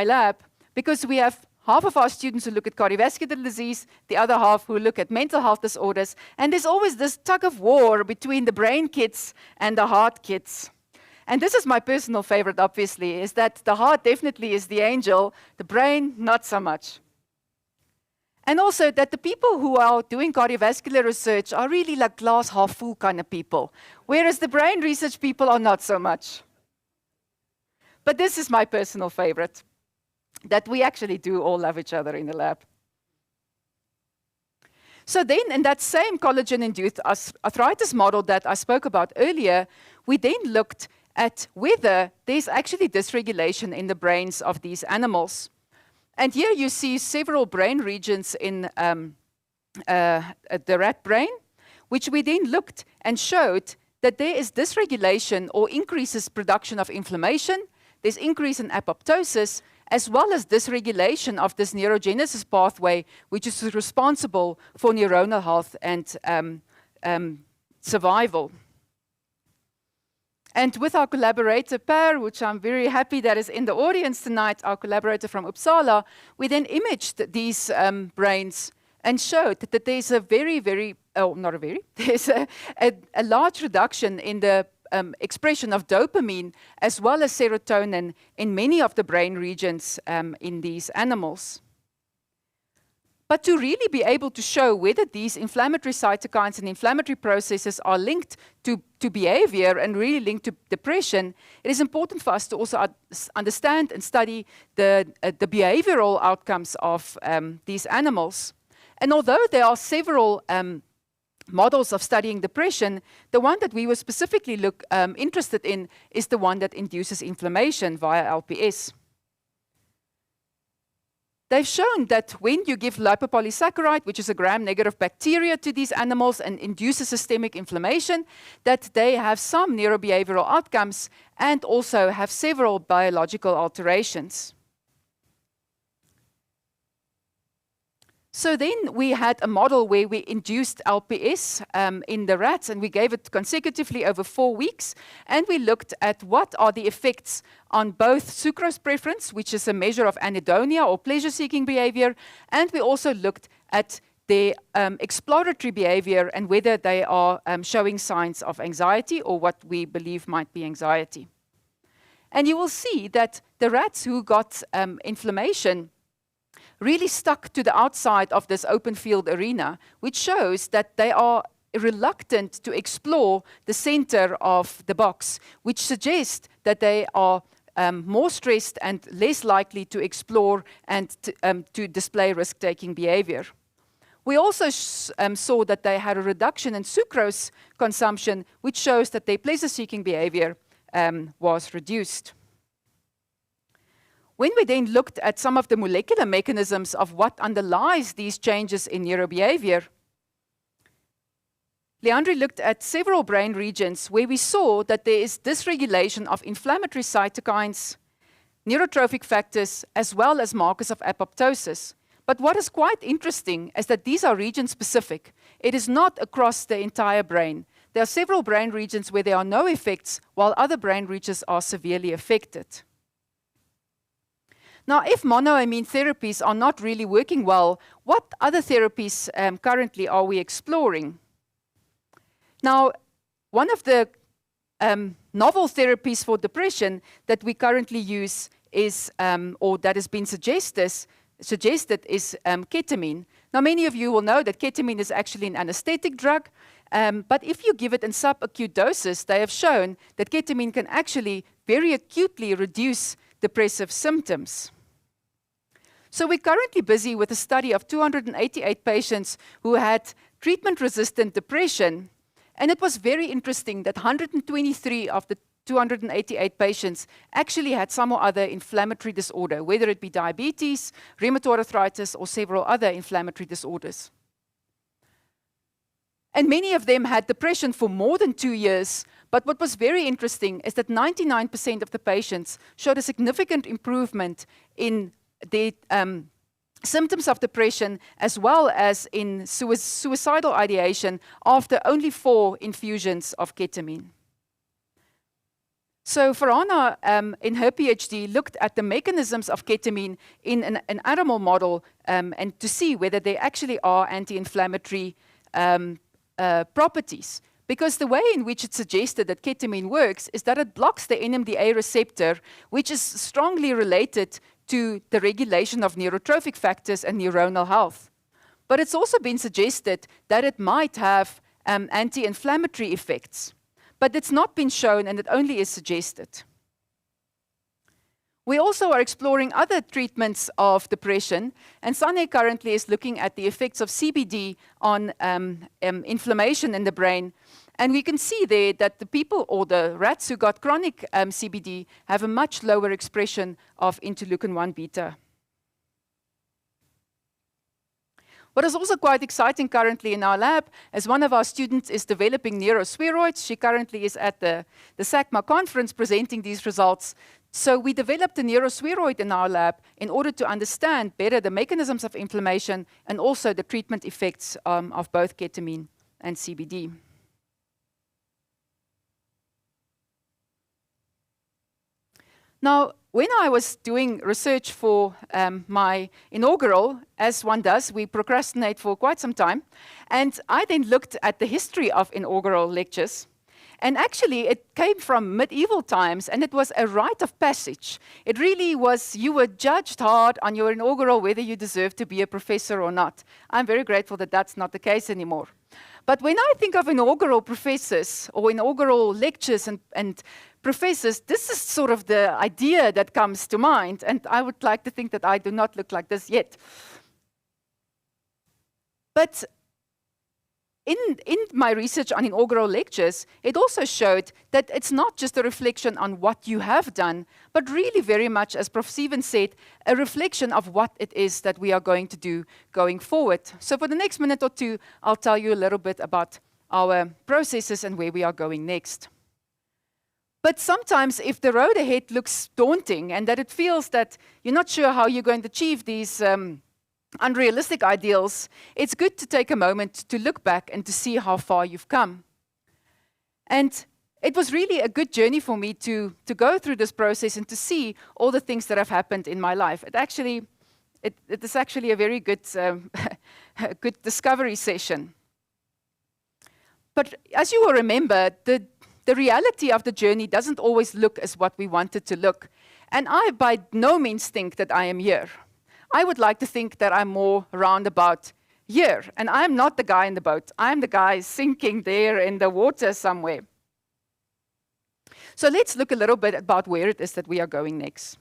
lab, because we have half of our students who look at cardiovascular disease, the other half who look at mental health disorders, and there's always this tug of war between the brain kids and the heart kids. And this is my personal favorite, obviously, is that the heart definitely is the angel, the brain, not so much. And also that the people who are doing cardiovascular research are really like glass half full kind of people, whereas the brain research people are not so much. But this is my personal favorite, that we actually do all love each other in the lab. So then in that same collagen-induced arthritis model that I spoke about earlier, we then looked at whether there's actually dysregulation in the brains of these animals. And here you see several brain regions in the rat brain, which we then looked and showed that there is dysregulation or increases production of inflammation, there's increase in apoptosis, as well as dysregulation of this neurogenesis pathway, which is responsible for neuronal health and survival. And with our collaborator Per, which I'm very happy that is in the audience tonight, our collaborator from Uppsala, we then imaged these brains and showed that there's a there's a large reduction in the expression of dopamine as well as serotonin in many of the brain regions in these animals. But to really be able to show whether these inflammatory cytokines and inflammatory processes are linked to behavior and really linked to depression, it is important for us to also understand and study the behavioral outcomes of these animals. And although there are several models of studying depression, the one that we were specifically interested in is the one that induces inflammation via LPS. They've shown that when you give lipopolysaccharide, which is a gram-negative bacteria, to these animals and induces systemic inflammation, that they have some neurobehavioral outcomes and also have several biological alterations. So then we had a model where we induced LPS in the rats, and we gave it consecutively over 4 weeks, and we looked at what are the effects on both sucrose preference, which is a measure of anhedonia or pleasure-seeking behavior, and we also looked at their exploratory behavior and whether they are showing signs of anxiety or what we believe might be anxiety. And you will see that the rats who got inflammation really stuck to the outside of this open field arena, which shows that they are reluctant to explore the center of the box, which suggests that they are more stressed and less likely to explore and to display risk-taking behavior. We also saw that they had a reduction in sucrose consumption, which shows that their pleasure-seeking behavior was reduced. When we then looked at some of the molecular mechanisms of what underlies these changes in neurobehavior, Leandri looked at several brain regions where we saw that there is dysregulation of inflammatory cytokines, neurotrophic factors, as well as markers of apoptosis. But what is quite interesting is that these are region-specific. It is not across the entire brain. There are several brain regions where there are no effects, while other brain regions are severely affected. Now, if monoamine therapies are not really working well, what other therapies currently are we exploring? Now, one of the novel therapies for depression that we currently use is, or that has been suggested is ketamine. Now, many of you will know that ketamine is actually an anesthetic drug, but if you give it in subacute doses, they have shown that ketamine can actually very acutely reduce depressive symptoms. So we're currently busy with a study of 288 patients who had treatment-resistant depression, and it was very interesting that 123 of the 288 patients actually had some or other inflammatory disorder, whether it be diabetes, rheumatoid arthritis, or several other inflammatory disorders. And many of them had depression for more than 2 years, but what was very interesting is that 99% of the patients showed a significant improvement in the symptoms of depression as well as in suicidal ideation after only 4 infusions of ketamine. So Farhana, in her PhD, looked at the mechanisms of ketamine in an animal model and to see whether there actually are anti-inflammatory properties. Because the way in which it's suggested that ketamine works is that it blocks the NMDA receptor, which is strongly related to the regulation of neurotrophic factors and neuronal health. But it's also been suggested that it might have anti-inflammatory effects. But it's not been shown, and it only is suggested. We also are exploring other treatments of depression, and Sane currently is looking at the effects of CBD on inflammation in the brain. And we can see there that the people, or the rats who got chronic CBD, have a much lower expression of interleukin-1 beta. What is also quite exciting currently in our lab is one of our students is developing neurospheroids. She currently is at the SACMA conference presenting these results. So we developed a neurospheroid in our lab in order to understand better the mechanisms of inflammation and also the treatment effects of both ketamine and CBD. Now, when I was doing research for my inaugural, as one does, we procrastinate for quite some time, and I then looked at the history of inaugural lectures. And actually, it came from medieval times, and it was a rite of passage. It really was, you were judged hard on your inaugural whether you deserved to be a professor or not. I'm very grateful that that's not the case anymore. But when I think of inaugural professors or inaugural lectures and professors, this is sort of the idea that comes to mind, and I would like to think that I do not look like this yet. But in my research on inaugural lectures, it also showed that it's not just a reflection on what you have done, but really very much, as Prof. Stevens said, a reflection of what it is that we are going to do going forward. So for the next minute or two, I'll tell you a little bit about our processes and where we are going next. But sometimes if the road ahead looks daunting and that it feels that you're not sure how you're going to achieve these unrealistic ideals, it's good to take a moment to look back and to see how far you've come. And it was really a good journey for me to go through this process and to see all the things that have happened in my life. It is actually a very good, good discovery session. But as you will remember, the reality of the journey doesn't always look as what we want it to look. And I by no means think that I am here. I would like to think that I'm more roundabout here. And I'm not the guy in the boat. I'm the guy sinking there in the water somewhere. So let's look a little bit about where it is that we are going next.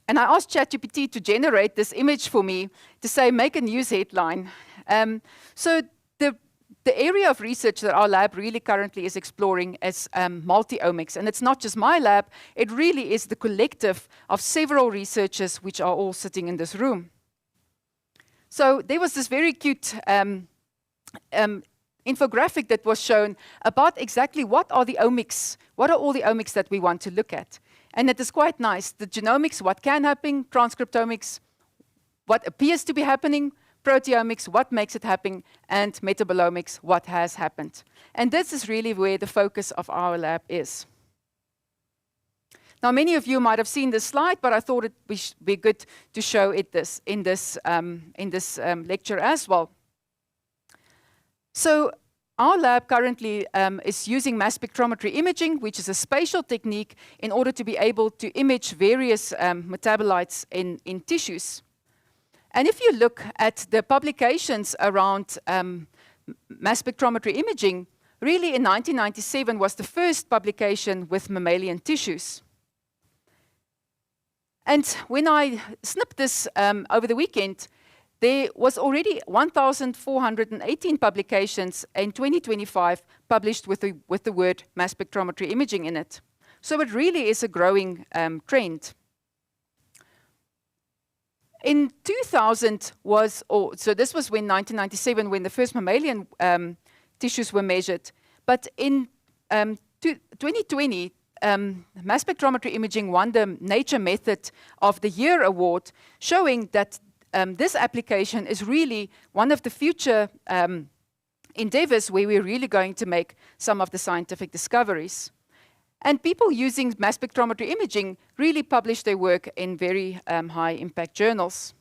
And I asked ChatGPT to generate this image for me to say, make a news headline. So the area of research that our lab really currently is exploring is multi-omics. And it's not just my lab, it really is the collective of several researchers which are all sitting in this room. So there was this very cute infographic that was shown about exactly what are the omics, what are all the omics that we want to look at. And it is quite nice. The genomics, what can happen, transcriptomics, what appears to be happening, proteomics, what makes it happen, and metabolomics, what has happened. And this is really where the focus of our lab is. Now, many of you might have seen this slide, but I thought it would be good to show it in this lecture as well. So our lab currently is using mass spectrometry imaging, which is a spatial technique in order to be able to image various metabolites in tissues. And if you look at the publications around mass spectrometry imaging, really in 1997 was the first publication with mammalian tissues. And when I snipped this over the weekend, there was already 1,418 publications in 2025 published with the word mass spectrometry imaging in it. So it really is a growing trend. In 2000 so this was when 1997, when the first mammalian tissues were measured. But in 2020, mass spectrometry imaging won the Nature Method of the Year award, showing that this application is really one of the future endeavors where we're really going to make some of the scientific discoveries. And people using mass spectrometry imaging really publish their work in very high impact journals.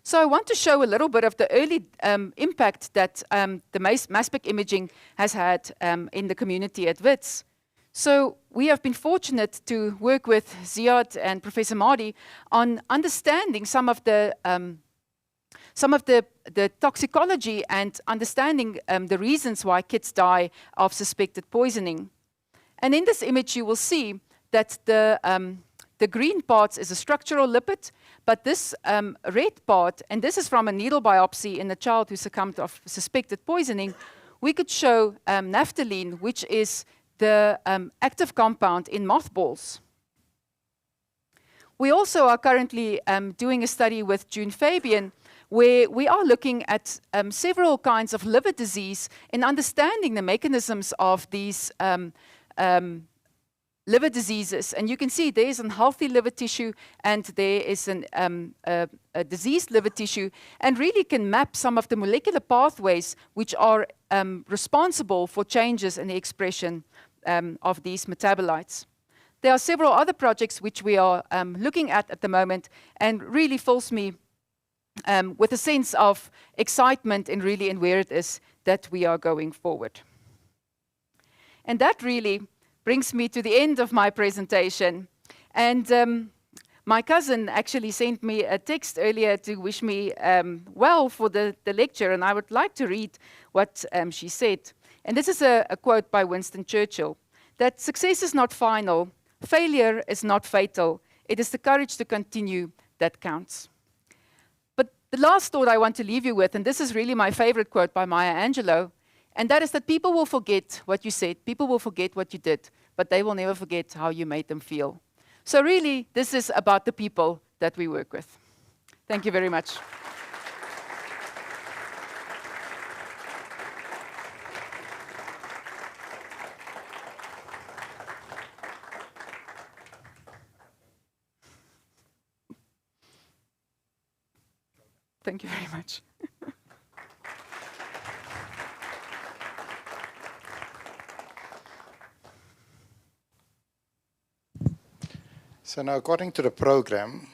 So I want to show a little bit of the early impact that the mass spec imaging has had in the community at WITS. So we have been fortunate to work with Ziad and Professor Mahdi on understanding some of the toxicology and understanding the reasons why kids die of suspected poisoning. And in this image, you will see that the green part is a structural lipid, but this red part, and this is from a needle biopsy in a child who succumbed of suspected poisoning, we could show naphthalene, which is the active compound in mothballs. We also are currently doing a study with June Fabian, where we are looking at several kinds of liver disease and understanding the mechanisms of these liver diseases. And you can see there is a healthy liver tissue and there is a diseased liver tissue, and really can map some of the molecular pathways which are responsible for changes in the expression of these metabolites. there are several other projects which we are looking at the moment, and really fills me with a sense of excitement and really in where it is that we are going forward. And that really brings me to the end of my presentation. And my cousin actually sent me a text earlier to wish me well for the lecture, and I would like to read what she said. And this is a quote by Winston Churchill, that success is not final, failure is not fatal, it is the courage to continue that counts. But the last thought I want to leave you with, and this is really my favorite quote by Maya Angelou, and that is that people will forget what you said, people will forget what you did, but they will never forget how you made them feel. So really, this is about the people that we work with. Thank you very much. Thank you very much. So now, according to the program,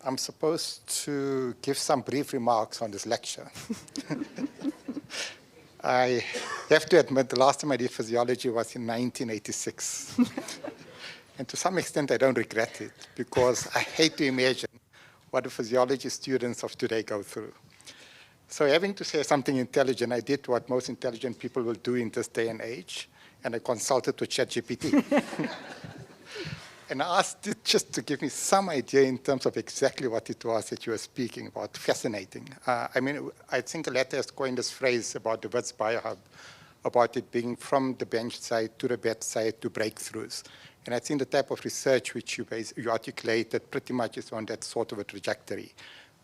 I'm supposed to give some brief remarks on this lecture. I have to admit, the last time I did physiology was in 1986. And to some extent, I don't regret it, because I hate to imagine what the physiology students of today go through. So having to say something intelligent, I did what most intelligent people will do in this day and age, and I consulted with ChatGPT. And I asked it just to give me some idea in terms of exactly what it was that you were speaking about. Fascinating. I mean, I think Aletta has coined this phrase about the WITS BioHub, about it being from the bench side to the bedside to breakthroughs. And I think the type of research which you articulated pretty much is on that sort of a trajectory.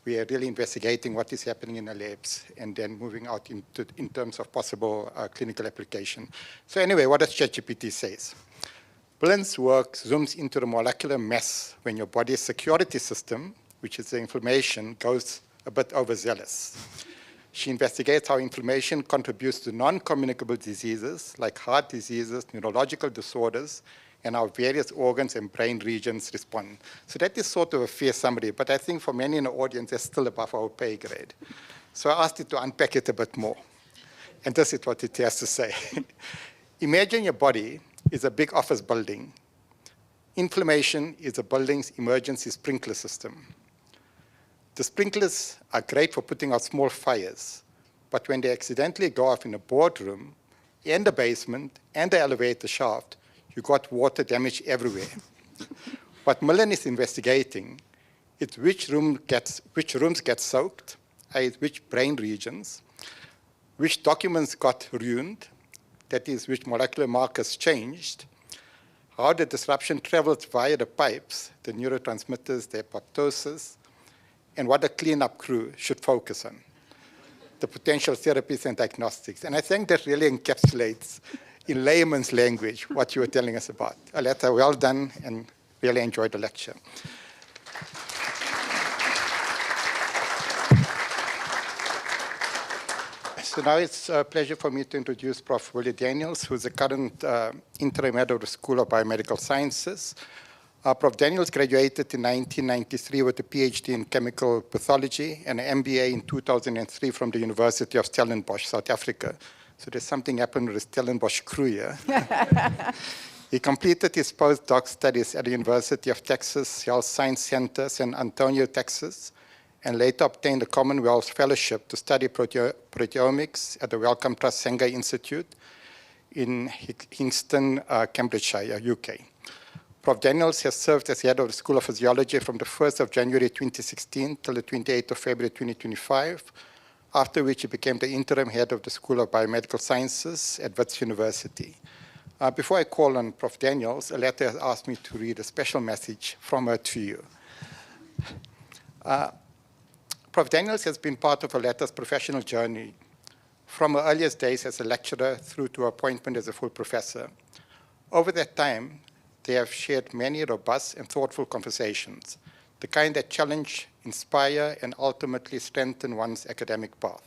We are really investigating what is happening in the labs and then moving out in terms of possible clinical application. So anyway, what does ChatGPT says? Millen's work zooms into the molecular mess when your body's security system, which is the inflammation, goes a bit overzealous. She investigates how inflammation contributes to non-communicable diseases like heart diseases, neurological disorders, and how various organs and brain regions respond. So that is sort of a fair summary, but I think for many in the audience, it's still above our pay grade. So I asked it to unpack it a bit more. And this is what it has to say. Imagine your body is a big office building. Inflammation is a building's emergency sprinkler system. The sprinklers are great for putting out small fires, but when they accidentally go off in a boardroom, and the basement, and the elevator shaft, you got water damage everywhere. What Millen is investigating is which rooms get soaked, i.e. which brain regions, which documents got ruined, that is, which molecular markers changed, how the disruption travels via the pipes, the neurotransmitters, the apoptosis, and what the cleanup crew should focus on, the potential therapies and diagnostics. And I think that really encapsulates, in layman's language, what you were telling us about. Aletta, well done, and really enjoyed the lecture. So now it's a pleasure for me to introduce Prof. Willie Daniels, who's the current interim head of the School of Biomedical Sciences. Prof. Daniels graduated in 1993 with a PhD in chemical pathology and an MBA in 2003 from the University of Stellenbosch, South Africa. So there's something happened with the Stellenbosch crew here. He completed his postdoc studies at the University of Texas Health Science Center, San Antonio, Texas, and later obtained a Commonwealth Fellowship to study proteomics at the Wellcome Trust Sanger Institute in Hingston, Cambridgeshire, UK. Prof. Daniels has served as head of the School of Physiology from the 1st of January 2016 till the 28th of February 2025, after which he became the interim head of the School of Biomedical Sciences at Wits University. Before I call on Prof. Daniels, Aletta has asked me to read a special message from her to you. Prof. Daniels has been part of Aletta's professional journey from her earliest days as a lecturer through to her appointment as a full professor. Over that time, they have shared many robust and thoughtful conversations, the kind that challenge, inspire, and ultimately strengthen one's academic path.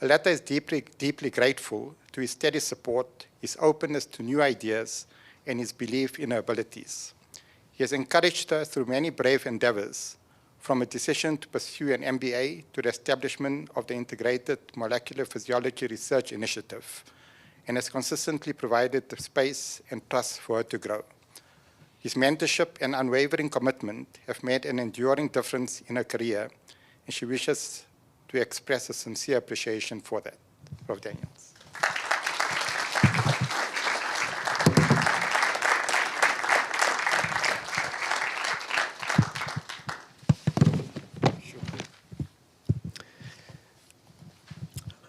Aletta is deeply, deeply grateful to his steady support, his openness to new ideas, and his belief in her abilities. He has encouraged her through many brave endeavors, from a decision to pursue an MBA to the establishment of the Integrated Molecular Physiology Research Initiative, and has consistently provided the space and trust for her to grow. His mentorship and unwavering commitment have made an enduring difference in her career, and she wishes to express a sincere appreciation for that. Prof. Daniels.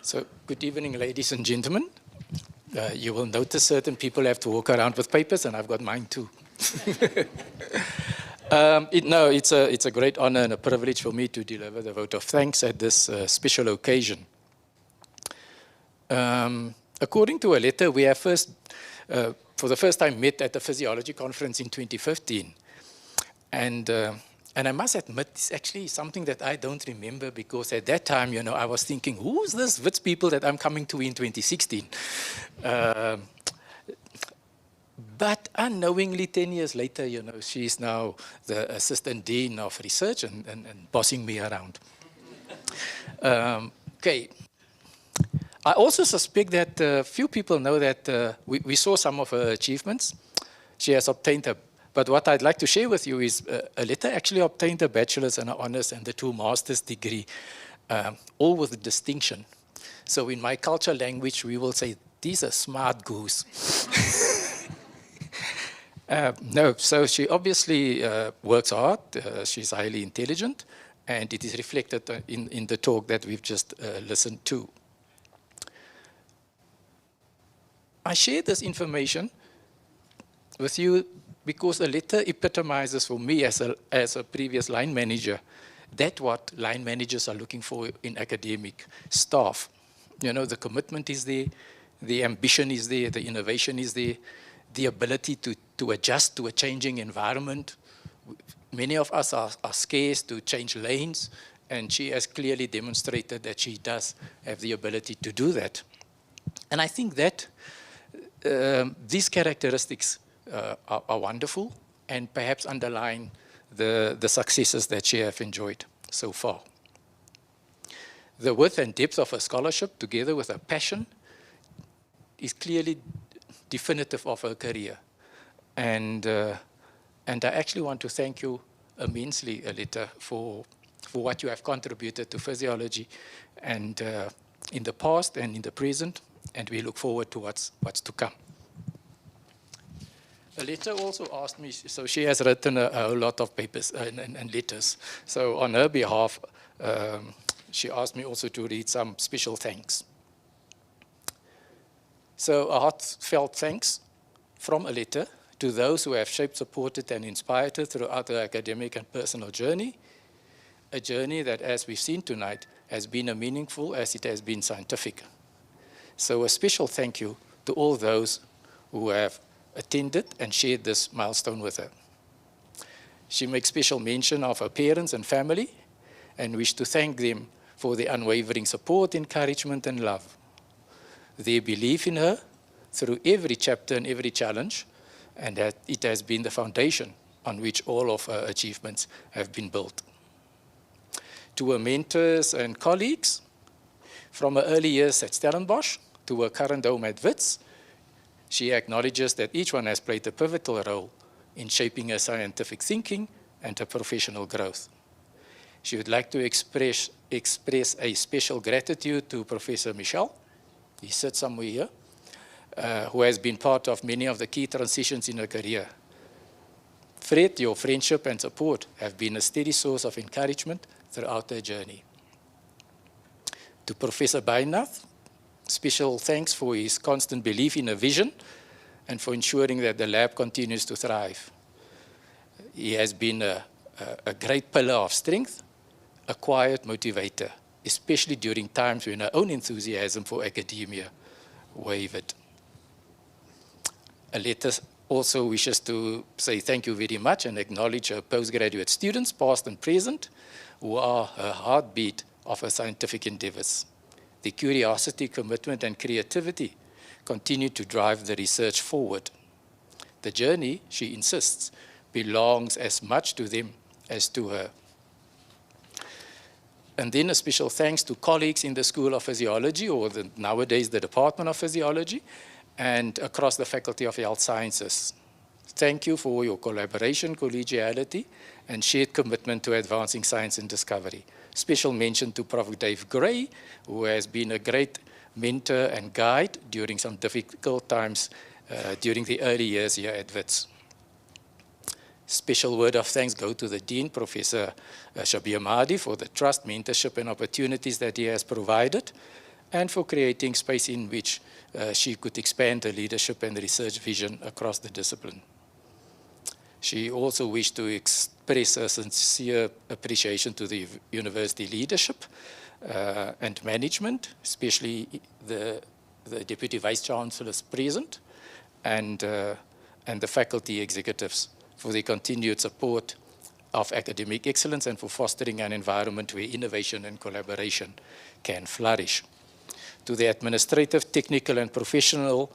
So, good evening, ladies and gentlemen. You will notice certain people have to walk around with papers, and I've got mine too. It's a great honor and a privilege for me to deliver the vote of thanks at this special occasion. According to Aletta, we have for the first time met at the Physiology conference in 2015. And I must admit, it's actually something that I don't remember, because at that time, I was thinking, who's this WITS people that I'm coming to in 2016? But unknowingly, 10 years later, she's now the Assistant Dean of Research and bossing me around. Okay. I also suspect that few people know that we saw some of her achievements. She has obtained but what I'd like to share with you is Aletta actually obtained a bachelor's and an honors and the 2 master's degree, all with distinction. So in my culture language, we will say, these are smart goose. So she obviously works hard. She's highly intelligent, and it is reflected in the talk that we've just listened to. I share this information with you because Aletta epitomizes for me as a previous line manager, that's what line managers are looking for in academic staff. The commitment is there, the ambition is there, the innovation is there, the ability to adjust to a changing environment. Many of us are scarce to change lanes, and she has clearly demonstrated that she does have the ability to do that. And I think that these characteristics are wonderful and perhaps underline the successes that she has enjoyed so far. The width and depth of her scholarship, together with her passion, is clearly definitive of her career. And I actually want to thank you immensely, Aletta, for what you have contributed to physiology, and in the past and in the present, and we look forward to what's to come. Aletta also asked me, so she has written a whole lot of papers and letters. So on her behalf, she asked me also to read some special thanks. So a heartfelt thanks from Aletta to those who have shaped, supported, and inspired her throughout her academic and personal journey, a journey that, as we've seen tonight, has been as meaningful as it has been scientific. So a special thank you to all those who have attended and shared this milestone with her. She makes special mention of her parents and family, and wish to thank them for their unwavering support, encouragement, and love. Their belief in her through every chapter and every challenge, and that it has been the foundation on which all of her achievements have been built. To her mentors and colleagues, from her early years at Stellenbosch to her current home at WITS, she acknowledges that each one has played a pivotal role in shaping her scientific thinking and her professional growth. She would like to express a special gratitude to Professor Michel, he sits somewhere here, who has been part of many of the key transitions in her career. Fred, your friendship and support have been a steady source of encouragement throughout her journey. To Professor Bainath, special thanks for his constant belief in her vision and for ensuring that the lab continues to thrive. He has been a great pillar of strength, a quiet motivator, especially during times when her own enthusiasm for academia wavered. Aletta also wishes to say thank you very much and acknowledge her postgraduate students, past and present, who are her heartbeat of her scientific endeavors. The curiosity, commitment, and creativity continue to drive the research forward. the journey, she insists, belongs as much to them as to her. And then a special thanks to colleagues in the School of Physiology, or nowadays the Department of Physiology, and across the Faculty of Health Sciences. Thank you for your collaboration, collegiality, and shared commitment to advancing science and discovery. Special mention to Prof. Dave Gray, who has been a great mentor and guide during some difficult times during the early years here at WITS. Special word of thanks go to the Dean, Professor Shabir Mahdi, for the trust, mentorship, and opportunities that he has provided, and for creating space in which she could expand her leadership and research vision across the discipline. She also wished to express a sincere appreciation to the university leadership and management, especially the Deputy Vice-Chancellors present, and the faculty executives, for their continued support of academic excellence and for fostering an environment where innovation and collaboration can flourish. To the administrative, technical, and professional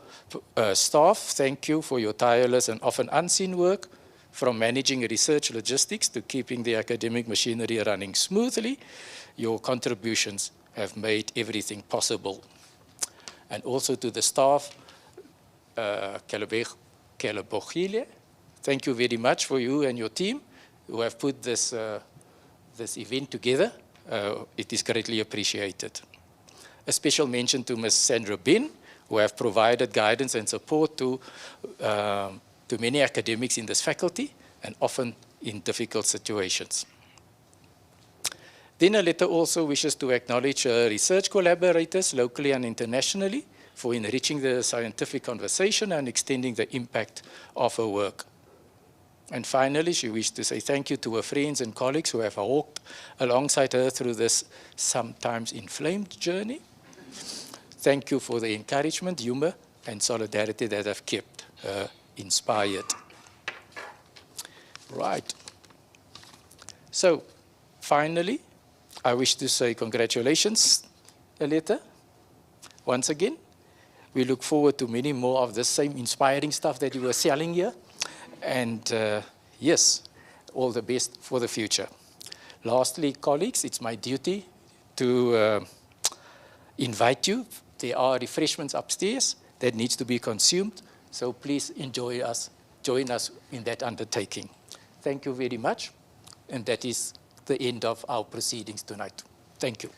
staff, thank you for your tireless and often unseen work, from managing research logistics to keeping the academic machinery running smoothly. Your contributions have made everything possible. And also to the staff, Kelebogile, thank you very much for you and your team who have put this event together. It is greatly appreciated. A special mention to Ms. Sandra Ben, who have provided guidance and support to many academics in this faculty, and often in difficult situations. Then Aletta also wishes to acknowledge research collaborators locally and internationally for enriching the scientific conversation and extending the impact of her work. And finally, she wished to say thank you to her friends and colleagues who have walked alongside her through this sometimes inflamed journey. Thank you for the encouragement, humor, and solidarity that have kept her inspired. Right. So, finally, I wish to say congratulations, Aletta, once again. We look forward to many more of the same inspiring stuff that you were selling here. And yes, all the best for the future. Lastly, colleagues, it's my duty to invite you. There are refreshments upstairs that needs to be consumed. So please join us in that undertaking. Thank you very much. And that is the end of our proceedings tonight. Thank you.